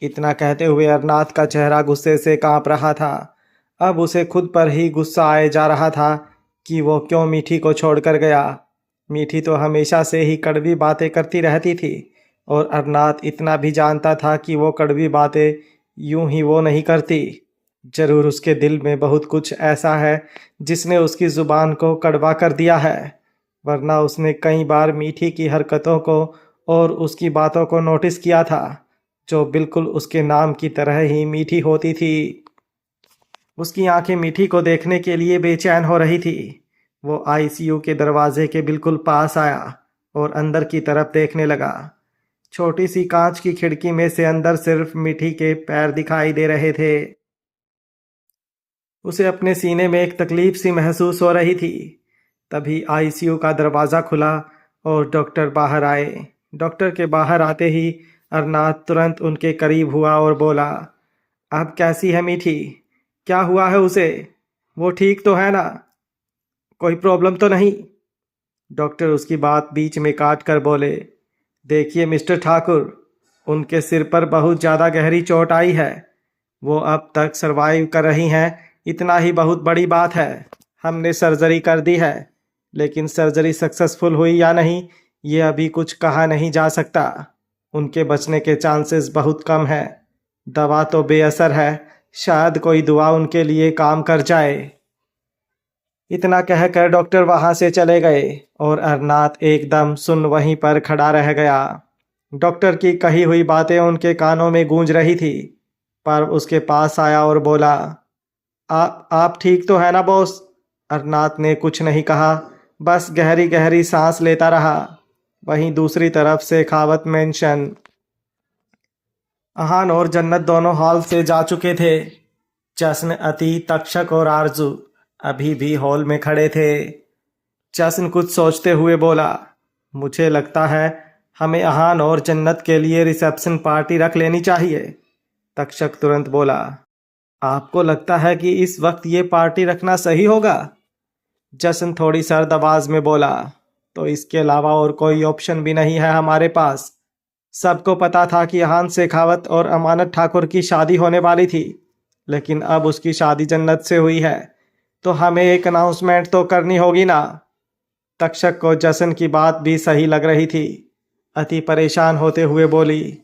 इतना कहते हुए अरनाथ का चेहरा गुस्से से कांप रहा था। अब उसे खुद पर ही गुस्सा आए जा रहा था कि वो क्यों मीठी को छोड़कर गया। मीठी तो हमेशा से ही कड़वी बातें करती रहती थी और अरनात इतना भी जानता था कि वो कड़वी बातें यूं ही वो नहीं करती। जरूर उसके दिल में बहुत कुछ ऐसा है जिसने उसकी जुबान को कड़वा कर दिया है, वरना उसने कई बार मीठी की हरकतों को और उसकी बातों को नोटिस किया था, जो बिल्कुल उसके नाम की तरह ही मीठी होती थी। उसकी आंखें मीठी को देखने के लिए बेचैन हो रही थी। वो आईसीयू के दरवाजे के बिल्कुल पास आया और अंदर की तरफ देखने लगा। छोटी सी कांच की खिड़की में से अंदर सिर्फ मीठी के पैर दिखाई दे रहे थे। उसे अपने सीने में एक तकलीफ सी महसूस हो रही थी। तभी आईसीयू का दरवाज़ा खुला और डॉक्टर बाहर आए। डॉक्टर के बाहर आते ही अरनात तुरंत उनके करीब हुआ और बोला, अब कैसी है मीठी? क्या हुआ है उसे? वो ठीक तो है ना? कोई प्रॉब्लम तो नहीं? डॉक्टर उसकी बात बीच में काट कर बोले, देखिए मिस्टर ठाकुर, उनके सिर पर बहुत ज़्यादा गहरी चोट आई है। वो अब तक सरवाइव कर रही हैं, इतना ही बहुत बड़ी बात है। हमने सर्जरी कर दी है, लेकिन सर्जरी सक्सेसफुल हुई या नहीं ये अभी कुछ कहा नहीं जा सकता। उनके बचने के चांसेस बहुत कम हैं। दवा तो बेअसर है, शायद कोई दुआ उनके लिए काम कर जाए। इतना कहकर डॉक्टर वहां से चले गए और अरनात एकदम सुन वहीं पर खड़ा रह गया। डॉक्टर की कही हुई बातें उनके कानों में गूंज रही थी, पर उसके पास आया और बोला, आप ठीक तो है ना बॉस? अरनात ने कुछ नहीं कहा, बस गहरी गहरी सांस लेता रहा। वहीं दूसरी तरफ से खावत मेंशन अहान और जन्नत दोनों हॉल से जा चुके थे। जश्न, अति, तक्षक और आरजू अभी भी हॉल में खड़े थे। जश्न कुछ सोचते हुए बोला, मुझे लगता है हमें अहान और जन्नत के लिए रिसेप्शन पार्टी रख लेनी चाहिए। तक्षक तुरंत बोला, आपको लगता है कि इस वक्त ये पार्टी रखना सही होगा? जश्न थोड़ी सर्द आवाज में बोला, तो इसके अलावा और कोई ऑप्शन भी नहीं है हमारे पास। सबको पता था कि अहान शेखावत और अमानत ठाकुर की शादी होने वाली थी, लेकिन अब उसकी शादी जन्नत से हुई है, तो हमें एक अनाउंसमेंट तो करनी होगी ना। तक्षक को जश्न की बात भी सही लग रही थी। अति परेशान होते हुए बोली,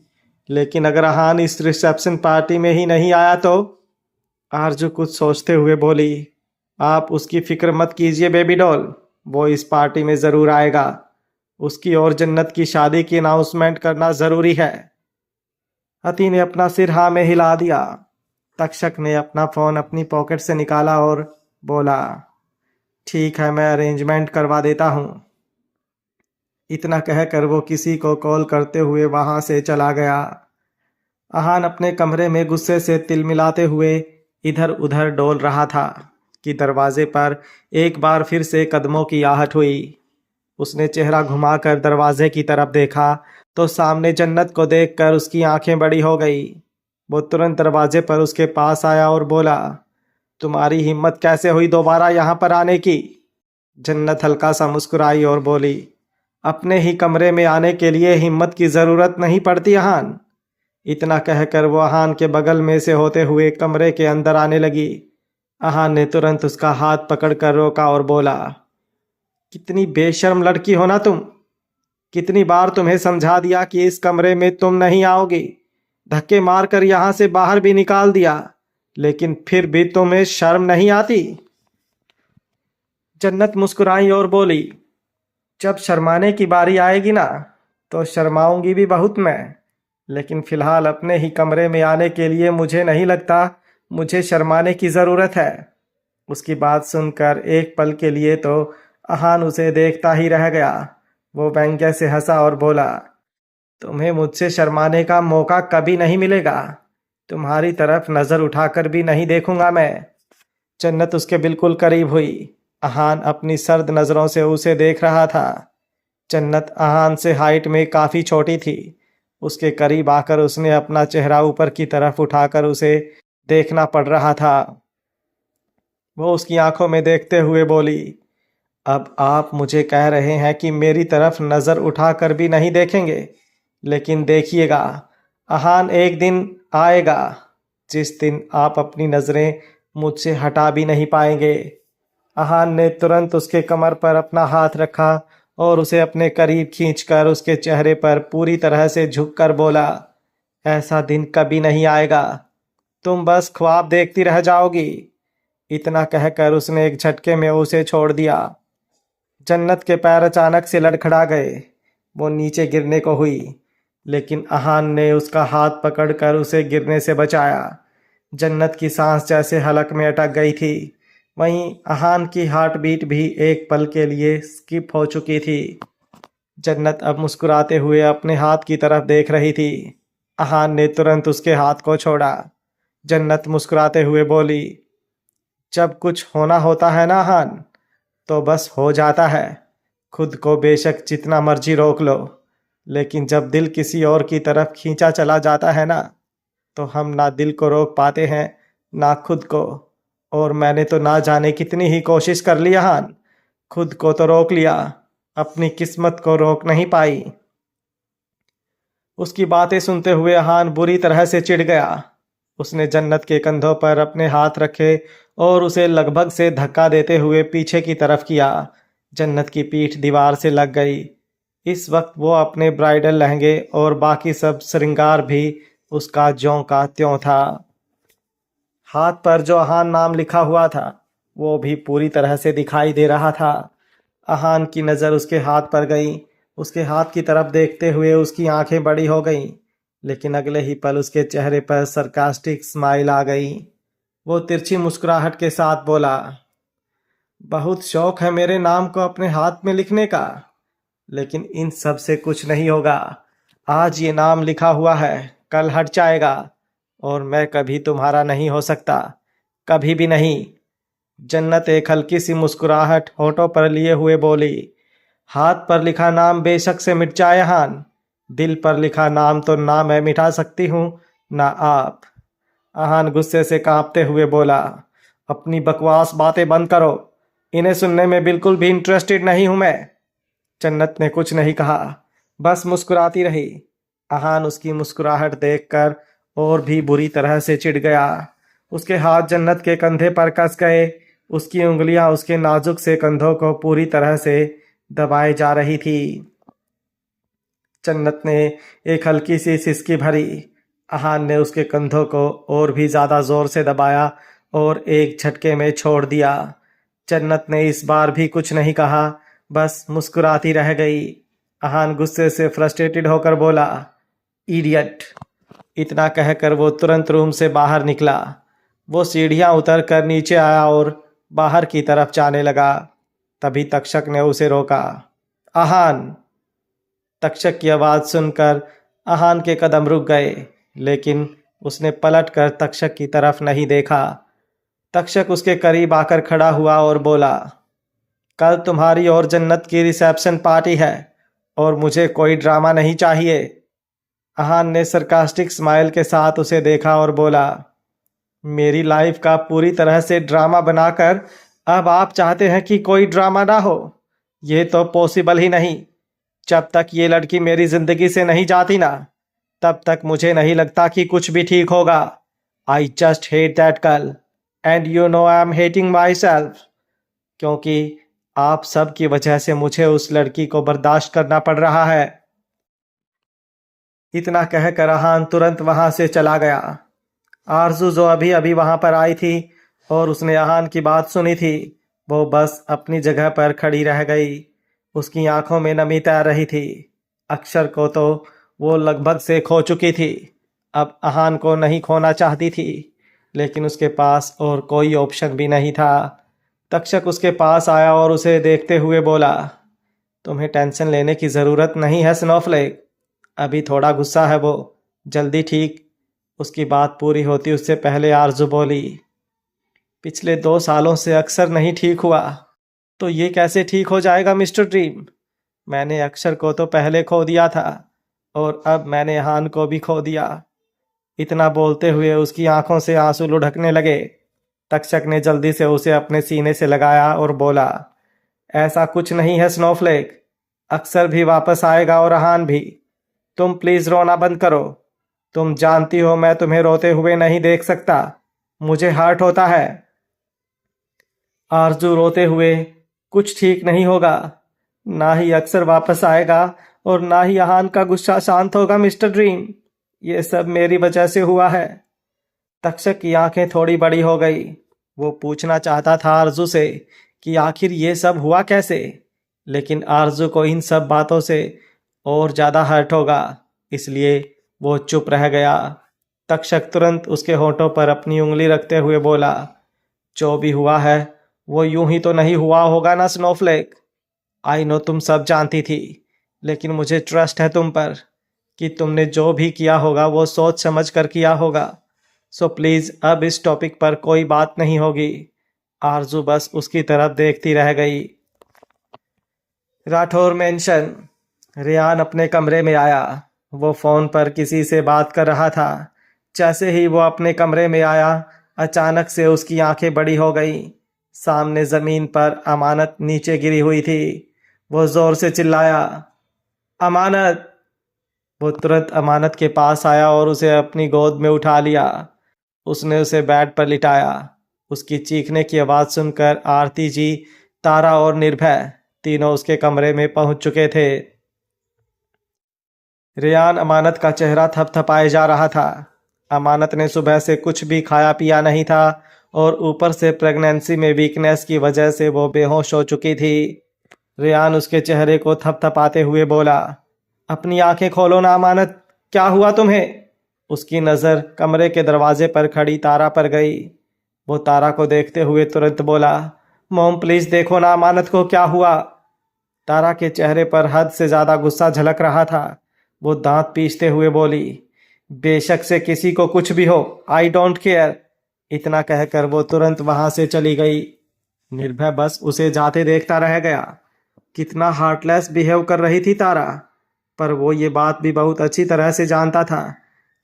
लेकिन अगर अहान इस रिसेप्शन पार्टी में ही नहीं आया तो? आरजू कुछ सोचते हुए बोली, आप उसकी फिक्र मत कीजिए बेबी डॉल, वो इस पार्टी में ज़रूर आएगा। उसकी और जन्नत की शादी की अनाउंसमेंट करना ज़रूरी है। अति ने अपना सिर हाँ में हिला दिया। तक्षक ने अपना फ़ोन अपनी पॉकेट से निकाला और बोला, ठीक है, मैं अरेंजमेंट करवा देता हूँ। इतना कहकर वो किसी को कॉल करते हुए वहाँ से चला गया। अहान अपने कमरे में गुस्से से तिलमिलाते हुए इधर उधर डोल रहा था कि दरवाजे पर एक बार फिर से कदमों की आहट हुई। उसने चेहरा घुमाकर दरवाजे की तरफ देखा तो सामने जन्नत को देखकर उसकी आंखें बड़ी हो गई। वो तुरंत दरवाजे पर उसके पास आया और बोला, तुम्हारी हिम्मत कैसे हुई दोबारा यहाँ पर आने की? जन्नत हल्का सा मुस्कुराई और बोली, अपने ही कमरे में आने के लिए हिम्मत की ज़रूरत नहीं पड़ती अहान। इतना कहकर वो अहान के बगल में से होते हुए कमरे के अंदर आने लगी। अहान ने तुरंत उसका हाथ पकड़कर रोका और बोला, कितनी बेशर्म लड़की हो ना तुम। कितनी बार तुम्हें समझा दिया कि इस कमरे में तुम नहीं आओगी, धक्के मारकर यहाँ से बाहर भी निकाल दिया, लेकिन फिर भी तुम्हें शर्म नहीं आती? जन्नत मुस्कुराई और बोली, जब शर्माने की बारी आएगी ना तो शर्माऊंगी भी बहुत मैं, लेकिन फिलहाल अपने ही कमरे में आने के लिए मुझे नहीं लगता मुझे शर्माने की ज़रूरत है। उसकी बात सुनकर एक पल के लिए तो अहान उसे देखता ही रह गया। वो व्यंग्य से हंसा और बोला, तुम्हें मुझसे शर्माने का मौका कभी नहीं मिलेगा। तुम्हारी तरफ नज़र उठाकर भी नहीं देखूंगा मैं। जन्नत उसके बिल्कुल करीब हुई। अहान अपनी सर्द नज़रों से उसे देख रहा था। जन्नत अहान से हाइट में काफ़ी छोटी थी। उसके करीब आकर उसने अपना चेहरा ऊपर की तरफ उठाकर उसे देखना पड़ रहा था। वो उसकी आंखों में देखते हुए बोली, अब आप मुझे कह रहे हैं कि मेरी तरफ नज़र उठाकर भी नहीं देखेंगे, लेकिन देखिएगा, अहान एक दिन आएगा जिस दिन आप अपनी नज़रें मुझसे हटा भी नहीं पाएंगे। अहान ने तुरंत उसके कमर पर अपना हाथ रखा और उसे अपने करीब खींचकर उसके चेहरे पर पूरी तरह से झुककर बोला, ऐसा दिन कभी नहीं आएगा, तुम बस ख्वाब देखती रह जाओगी। इतना कहकर उसने एक झटके में उसे छोड़ दिया। जन्नत के पैर अचानक से लड़खड़ा गए। वो नीचे गिरने को हुई, लेकिन अहान ने उसका हाथ पकड़कर उसे गिरने से बचाया। जन्नत की सांस जैसे हलक में अटक गई थी। वहीं अहान की हार्ट बीट भी एक पल के लिए स्किप हो चुकी थी। जन्नत अब मुस्कुराते हुए अपने हाथ की तरफ देख रही थी। अहान ने तुरंत उसके हाथ को छोड़ा। जन्नत मुस्कुराते हुए बोली, जब कुछ होना होता है ना अहान, तो बस हो जाता है। खुद को बेशक जितना मर्जी रोक लो, लेकिन जब दिल किसी और की तरफ खींचा चला जाता है ना, तो हम ना दिल को रोक पाते हैं ना खुद को। और मैंने तो ना जाने कितनी ही कोशिश कर ली अहान, खुद को तो रोक लिया, अपनी किस्मत को रोक नहीं पाई। उसकी बातें सुनते हुए अहान बुरी तरह से चिढ़ गया। उसने जन्नत के कंधों पर अपने हाथ रखे और उसे लगभग से धक्का देते हुए पीछे की तरफ किया। जन्नत की पीठ दीवार से लग गई। इस वक्त वो अपने ब्राइडल लहंगे और बाकी सब श्रृंगार भी उसका ज्यों का त्यों था। हाथ पर जो अहान नाम लिखा हुआ था वो भी पूरी तरह से दिखाई दे रहा था। अहान की नज़र उसके हाथ पर गई। उसके हाथ की तरफ देखते हुए उसकी आंखें बड़ी हो गईं, लेकिन अगले ही पल उसके चेहरे पर सरकास्टिक स्माइल आ गई। वो तिरछी मुस्कुराहट के साथ बोला, बहुत शौक है मेरे नाम को अपने हाथ में लिखने का, लेकिन इन सब से कुछ नहीं होगा। आज ये नाम लिखा हुआ है, कल हट जाएगा और मैं कभी तुम्हारा नहीं हो सकता, कभी भी नहीं। जन्नत एक हल्की सी मुस्कुराहट होठों पर लिए हुए बोली, हाथ पर लिखा नाम बेशक से मिट जाए हान, दिल पर लिखा नाम तो ना मैं मिटा सकती हूँ ना आप। अहान गुस्से से कांपते हुए बोला, अपनी बकवास बातें बंद करो, इन्हें सुनने में बिल्कुल भी इंटरेस्टेड नहीं हूं मैं। जन्नत ने कुछ नहीं कहा, बस मुस्कुराती रही। अहान उसकी मुस्कुराहट देखकर और भी बुरी तरह से चिढ़ गया। उसके हाथ जन्नत के कंधे पर कस गए। उसकी उंगलियां उसके नाजुक से कंधों को पूरी तरह से दबाए जा रही थी। जन्नत ने एक हल्की सी सिसकी भरी। अहान ने उसके कंधों को और भी ज़्यादा ज़ोर से दबाया और एक झटके में छोड़ दिया। जन्नत ने इस बार भी कुछ नहीं कहा, बस मुस्कुराती रह गई। अहान गुस्से से फ्रस्ट्रेटेड होकर बोला, इडियट। इतना कहकर वो तुरंत रूम से बाहर निकला। वो सीढ़ियाँ उतर कर नीचे आया और बाहर की तरफ जाने लगा। तभी तक्षक ने उसे रोका। अहान। तक्षक की आवाज़ सुनकर अहान के कदम रुक गए, लेकिन उसने पलटकर तक्षक की तरफ नहीं देखा। तक्षक उसके करीब आकर खड़ा हुआ और बोला, कल तुम्हारी और जन्नत की रिसेप्शन पार्टी है और मुझे कोई ड्रामा नहीं चाहिए। अहान ने सरकास्टिक स्माइल के साथ उसे देखा और बोला, मेरी लाइफ का पूरी तरह से ड्रामा बनाकर अब आप चाहते हैं कि कोई ड्रामा ना हो? ये तो पॉसिबल ही नहीं। जब तक ये लड़की मेरी जिंदगी से नहीं जाती ना, तब तक मुझे नहीं लगता कि कुछ भी ठीक होगा। I just hate that girl and you know I am hating my self, क्योंकि आप सब की वजह से मुझे उस लड़की को बर्दाश्त करना पड़ रहा है। इतना कहकर अहान तुरंत वहां से चला गया। आरजू जो अभी अभी वहां पर आई थी और उसने अहान की बात सुनी थी, वो बस अपनी जगह पर खड़ी रह गई। उसकी आंखों में नमी तैर रही थी। अक्षर को तो वो लगभग से खो चुकी थी, अब अहान को नहीं खोना चाहती थी, लेकिन उसके पास और कोई ऑप्शन भी नहीं था। तक्षक उसके पास आया और उसे देखते हुए बोला, तुम्हें टेंशन लेने की ज़रूरत नहीं है स्नोफ्लेक, अभी थोड़ा गुस्सा है वो, जल्दी ठीक। उसकी बात पूरी होती उससे पहले आरजू बोली, पिछले 2 सालों से अक्सर नहीं ठीक हुआ, तो ये कैसे ठीक हो जाएगा मिस्टर ड्रीम? मैंने अक्षर को तो पहले खो दिया था और अब मैंने अहान को भी खो दिया। इतना बोलते हुए उसकी आंखों से आंसू लुढ़कने लगे। तक्षक ने जल्दी से उसे अपने सीने से लगाया और बोला, ऐसा कुछ नहीं है स्नोफ्लेक, अक्सर भी वापस आएगा और अहान भी। तुम प्लीज़ रोना बंद करो। तुम जानती हो मैं तुम्हें रोते हुए नहीं देख सकता, मुझे हर्ट होता है। आरजू रोते हुए, कुछ ठीक नहीं होगा, ना ही अक्सर वापस आएगा और ना ही आहान का गुस्सा शांत होगा मिस्टर ड्रीम। ये सब मेरी वजह से हुआ है। तक्षक की आंखें थोड़ी बड़ी हो गई। वो पूछना चाहता था आरजू से कि आखिर ये सब हुआ कैसे, लेकिन आरजू को इन सब बातों से और ज़्यादा हर्ट होगा, इसलिए वो चुप रह गया। तक्षक तुरंत उसके होठों पर अपनी उंगली रखते हुए बोला, जो भी हुआ है वो यूं ही तो नहीं हुआ होगा ना स्नोफ्लेक। आई नो तुम सब जानती थी, लेकिन मुझे ट्रस्ट है तुम पर कि तुमने जो भी किया होगा वो सोच समझ कर किया होगा। सो प्लीज़ अब इस टॉपिक पर कोई बात नहीं होगी। आरजू बस उसकी तरफ देखती रह गई। राठौर मेंशन। रेयान अपने कमरे में आया। वो फ़ोन पर किसी से बात कर रहा था। जैसे ही वो अपने कमरे में आया, अचानक से उसकी आंखें बड़ी हो गईं। सामने ज़मीन पर अमानत नीचे गिरी हुई थी। वो ज़ोर से चिल्लाया, अमानत। वो तुरंत अमानत के पास आया और उसे अपनी गोद में उठा लिया। उसने उसे बेड पर लिटाया। उसकी चीखने की आवाज़ सुनकर आरती जी, तारा और निर्भय तीनों उसके कमरे में पहुंच चुके थे। रेयान अमानत का चेहरा थपथपाए जा रहा था। अमानत ने सुबह से कुछ भी खाया पिया नहीं था और ऊपर से प्रेगनेंसी में वीकनेस की वजह से वो बेहोश हो चुकी थी। रेयान उसके चेहरे को थपथपाते हुए बोला, अपनी आंखें खोलो ना अमानत, क्या हुआ तुम्हें? उसकी नज़र कमरे के दरवाजे पर खड़ी तारा पर गई। वो तारा को देखते हुए तुरंत बोला, मॉम प्लीज़ देखो ना अमानत को, क्या हुआ? तारा के चेहरे पर हद से ज़्यादा गुस्सा झलक रहा था। वो दांत पीसते हुए बोली, बेशक से किसी को कुछ भी हो, आई डोंट केयर। इतना कहकर वो तुरंत वहां से चली गई। निर्भय बस उसे जाते देखता रह गया। कितना हार्टलेस बिहेव कर रही थी तारा। पर वो ये बात भी बहुत अच्छी तरह से जानता था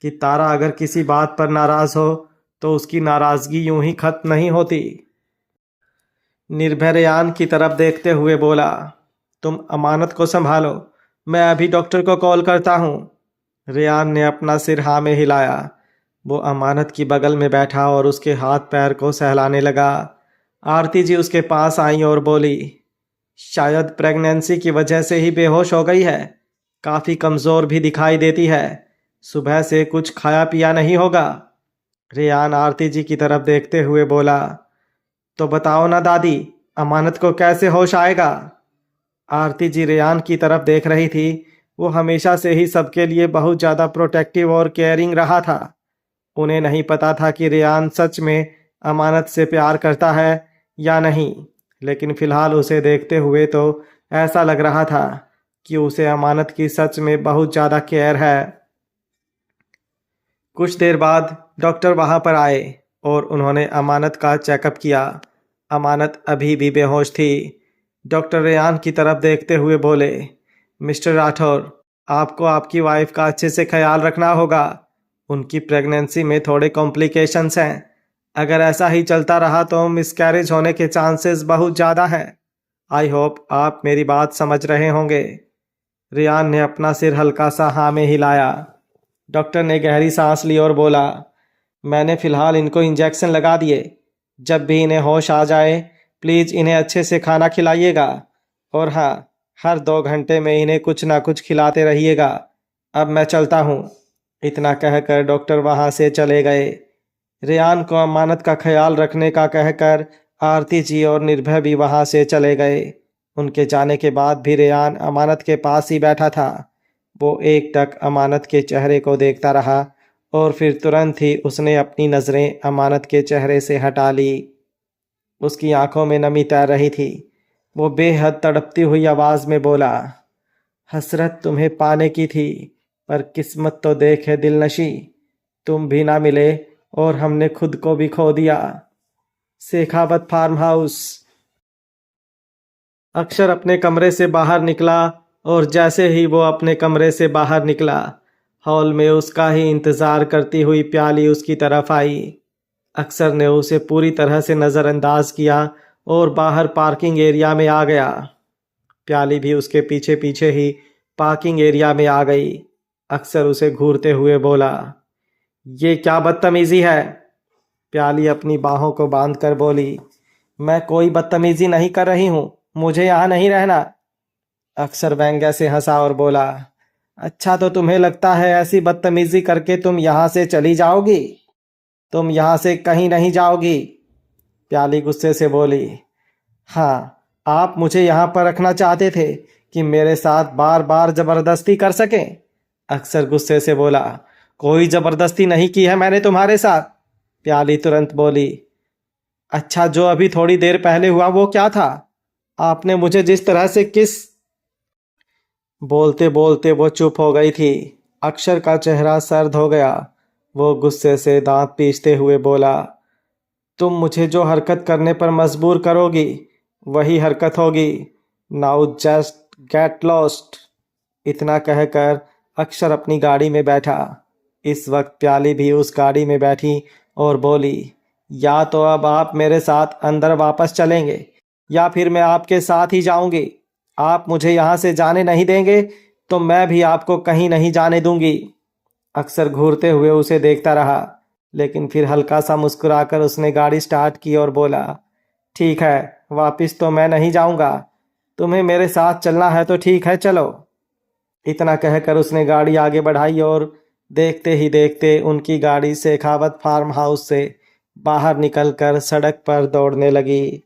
कि तारा अगर किसी बात पर नाराज हो तो उसकी नाराजगी यूं ही खत्म नहीं होती। निर्भय रेयान की तरफ देखते हुए बोला, तुम अमानत को संभालो, मैं अभी डॉक्टर को कॉल करता हूँ। रेयान ने अपना सिर हाँ में हिलाया। वो अमानत की बगल में बैठा और उसके हाथ पैर को सहलाने लगा। आरती जी उसके पास आई और बोली, शायद प्रेगनेंसी की वजह से ही बेहोश हो गई है, काफ़ी कमज़ोर भी दिखाई देती है, सुबह से कुछ खाया पिया नहीं होगा। रेयान आरती जी की तरफ देखते हुए बोला, तो बताओ ना दादी, अमानत को कैसे होश आएगा? आरती जी रेयान की तरफ देख रही थी। वो हमेशा से ही सबके लिए बहुत ज़्यादा प्रोटेक्टिव और केयरिंग रहा था। उन्हें नहीं पता था कि रेयान सच में अमानत से प्यार करता है या नहीं, लेकिन फ़िलहाल उसे देखते हुए तो ऐसा लग रहा था कि उसे अमानत की सच में बहुत ज़्यादा केयर है। कुछ देर बाद डॉक्टर वहाँ पर आए और उन्होंने अमानत का चेकअप किया। अमानत अभी भी बेहोश थी। डॉक्टर रेयान की तरफ देखते हुए बोले, मिस्टर राठौर, आपको आपकी वाइफ का अच्छे से ख्याल रखना होगा। उनकी प्रेगनेंसी में थोड़े कॉम्प्लिकेशंस हैं। अगर ऐसा ही चलता रहा तो मिसकैरेज होने के चांसेस बहुत ज़्यादा हैं। आई होप आप मेरी बात समझ रहे होंगे। रेयान ने अपना सिर हल्का सा हाँ में हिलाया। डॉक्टर ने गहरी सांस ली और बोला, मैंने फ़िलहाल इनको इंजेक्शन लगा दिए। जब भी इन्हें होश आ जाए प्लीज़ इन्हें अच्छे से खाना खिलाइएगा, और हाँ, हर 2 घंटे में इन्हें कुछ ना कुछ खिलाते रहिएगा। अब मैं चलता हूँ। इतना कहकर डॉक्टर वहाँ से चले गए। रेयान को अमानत का ख्याल रखने का कहकर आरती जी और निर्भय भी वहाँ से चले गए। उनके जाने के बाद भी रेयान अमानत के पास ही बैठा था। वो एकटक अमानत के चेहरे को देखता रहा और फिर तुरंत ही उसने अपनी नज़रें अमानत के चेहरे से हटा ली। उसकी आंखों में नमी तैर रही थी। वो बेहद तड़पती हुई आवाज़ में बोला, हसरत तुम्हें पाने की थी, पर किस्मत तो देखे दिलनशी, तुम भी ना मिले और हमने खुद को भी खो दिया। Shekhawat farm house. अक्षर अपने कमरे से बाहर निकला और जैसे ही वो अपने कमरे से बाहर निकला, हॉल में उसका ही इंतज़ार करती हुई प्याली उसकी तरफ आई। अक्षर ने उसे पूरी तरह से नज़रअंदाज किया और बाहर पार्किंग एरिया में आ गया। प्याली भी उसके पीछे पीछे ही पार्किंग एरिया में आ गई। अक्षर उसे घूरते हुए बोला, ये क्या बदतमीज़ी है? प्याली अपनी बाहों को बांधकर बोली, मैं कोई बदतमीज़ी नहीं कर रही हूँ, मुझे यहाँ नहीं रहना। अक्षर व्यंग्य से हंसा और बोला, अच्छा तो तुम्हें लगता है ऐसी बदतमीजी करके तुम यहाँ से चली जाओगी? तुम यहाँ से कहीं नहीं जाओगी। प्याली गुस्से से बोली, हाँ, आप मुझे यहाँ पर रखना चाहते थे कि मेरे साथ बार बार जबरदस्ती कर सकें। अक्षर गुस्से से बोला, कोई जबरदस्ती नहीं की है मैंने तुम्हारे साथ। प्याली तुरंत बोली, अच्छा जो अभी थोड़ी देर पहले हुआ वो क्या था? आपने मुझे जिस तरह से किस। बोलते बोलते वो चुप हो गई थी। अक्षर का चेहरा सर्द हो गया। वो गुस्से से दांत पीसते हुए बोला, तुम मुझे जो हरकत करने पर मजबूर करोगी वही हरकत होगी। Now just get lost. इतना कहकर अक्षर अपनी गाड़ी में बैठा। इस वक्त प्याली भी उस गाड़ी में बैठी और बोली, या तो अब आप मेरे साथ अंदर वापस चलेंगे या फिर मैं आपके साथ ही जाऊंगी। आप मुझे यहाँ से जाने नहीं देंगे तो मैं भी आपको कहीं नहीं जाने दूंगी। अक्षर घूरते हुए उसे देखता रहा, लेकिन फिर हल्का सा मुस्कुराकर उसने गाड़ी स्टार्ट की और बोला, ठीक है, वापस तो मैं नहीं जाऊंगा। तुम्हें मेरे साथ चलना है तो ठीक है, चलो। इतना कहकर उसने गाड़ी आगे बढ़ाई और देखते ही देखते उनकी गाड़ी शेखावत फार्म हाउस से बाहर निकलकर सड़क पर दौड़ने लगी।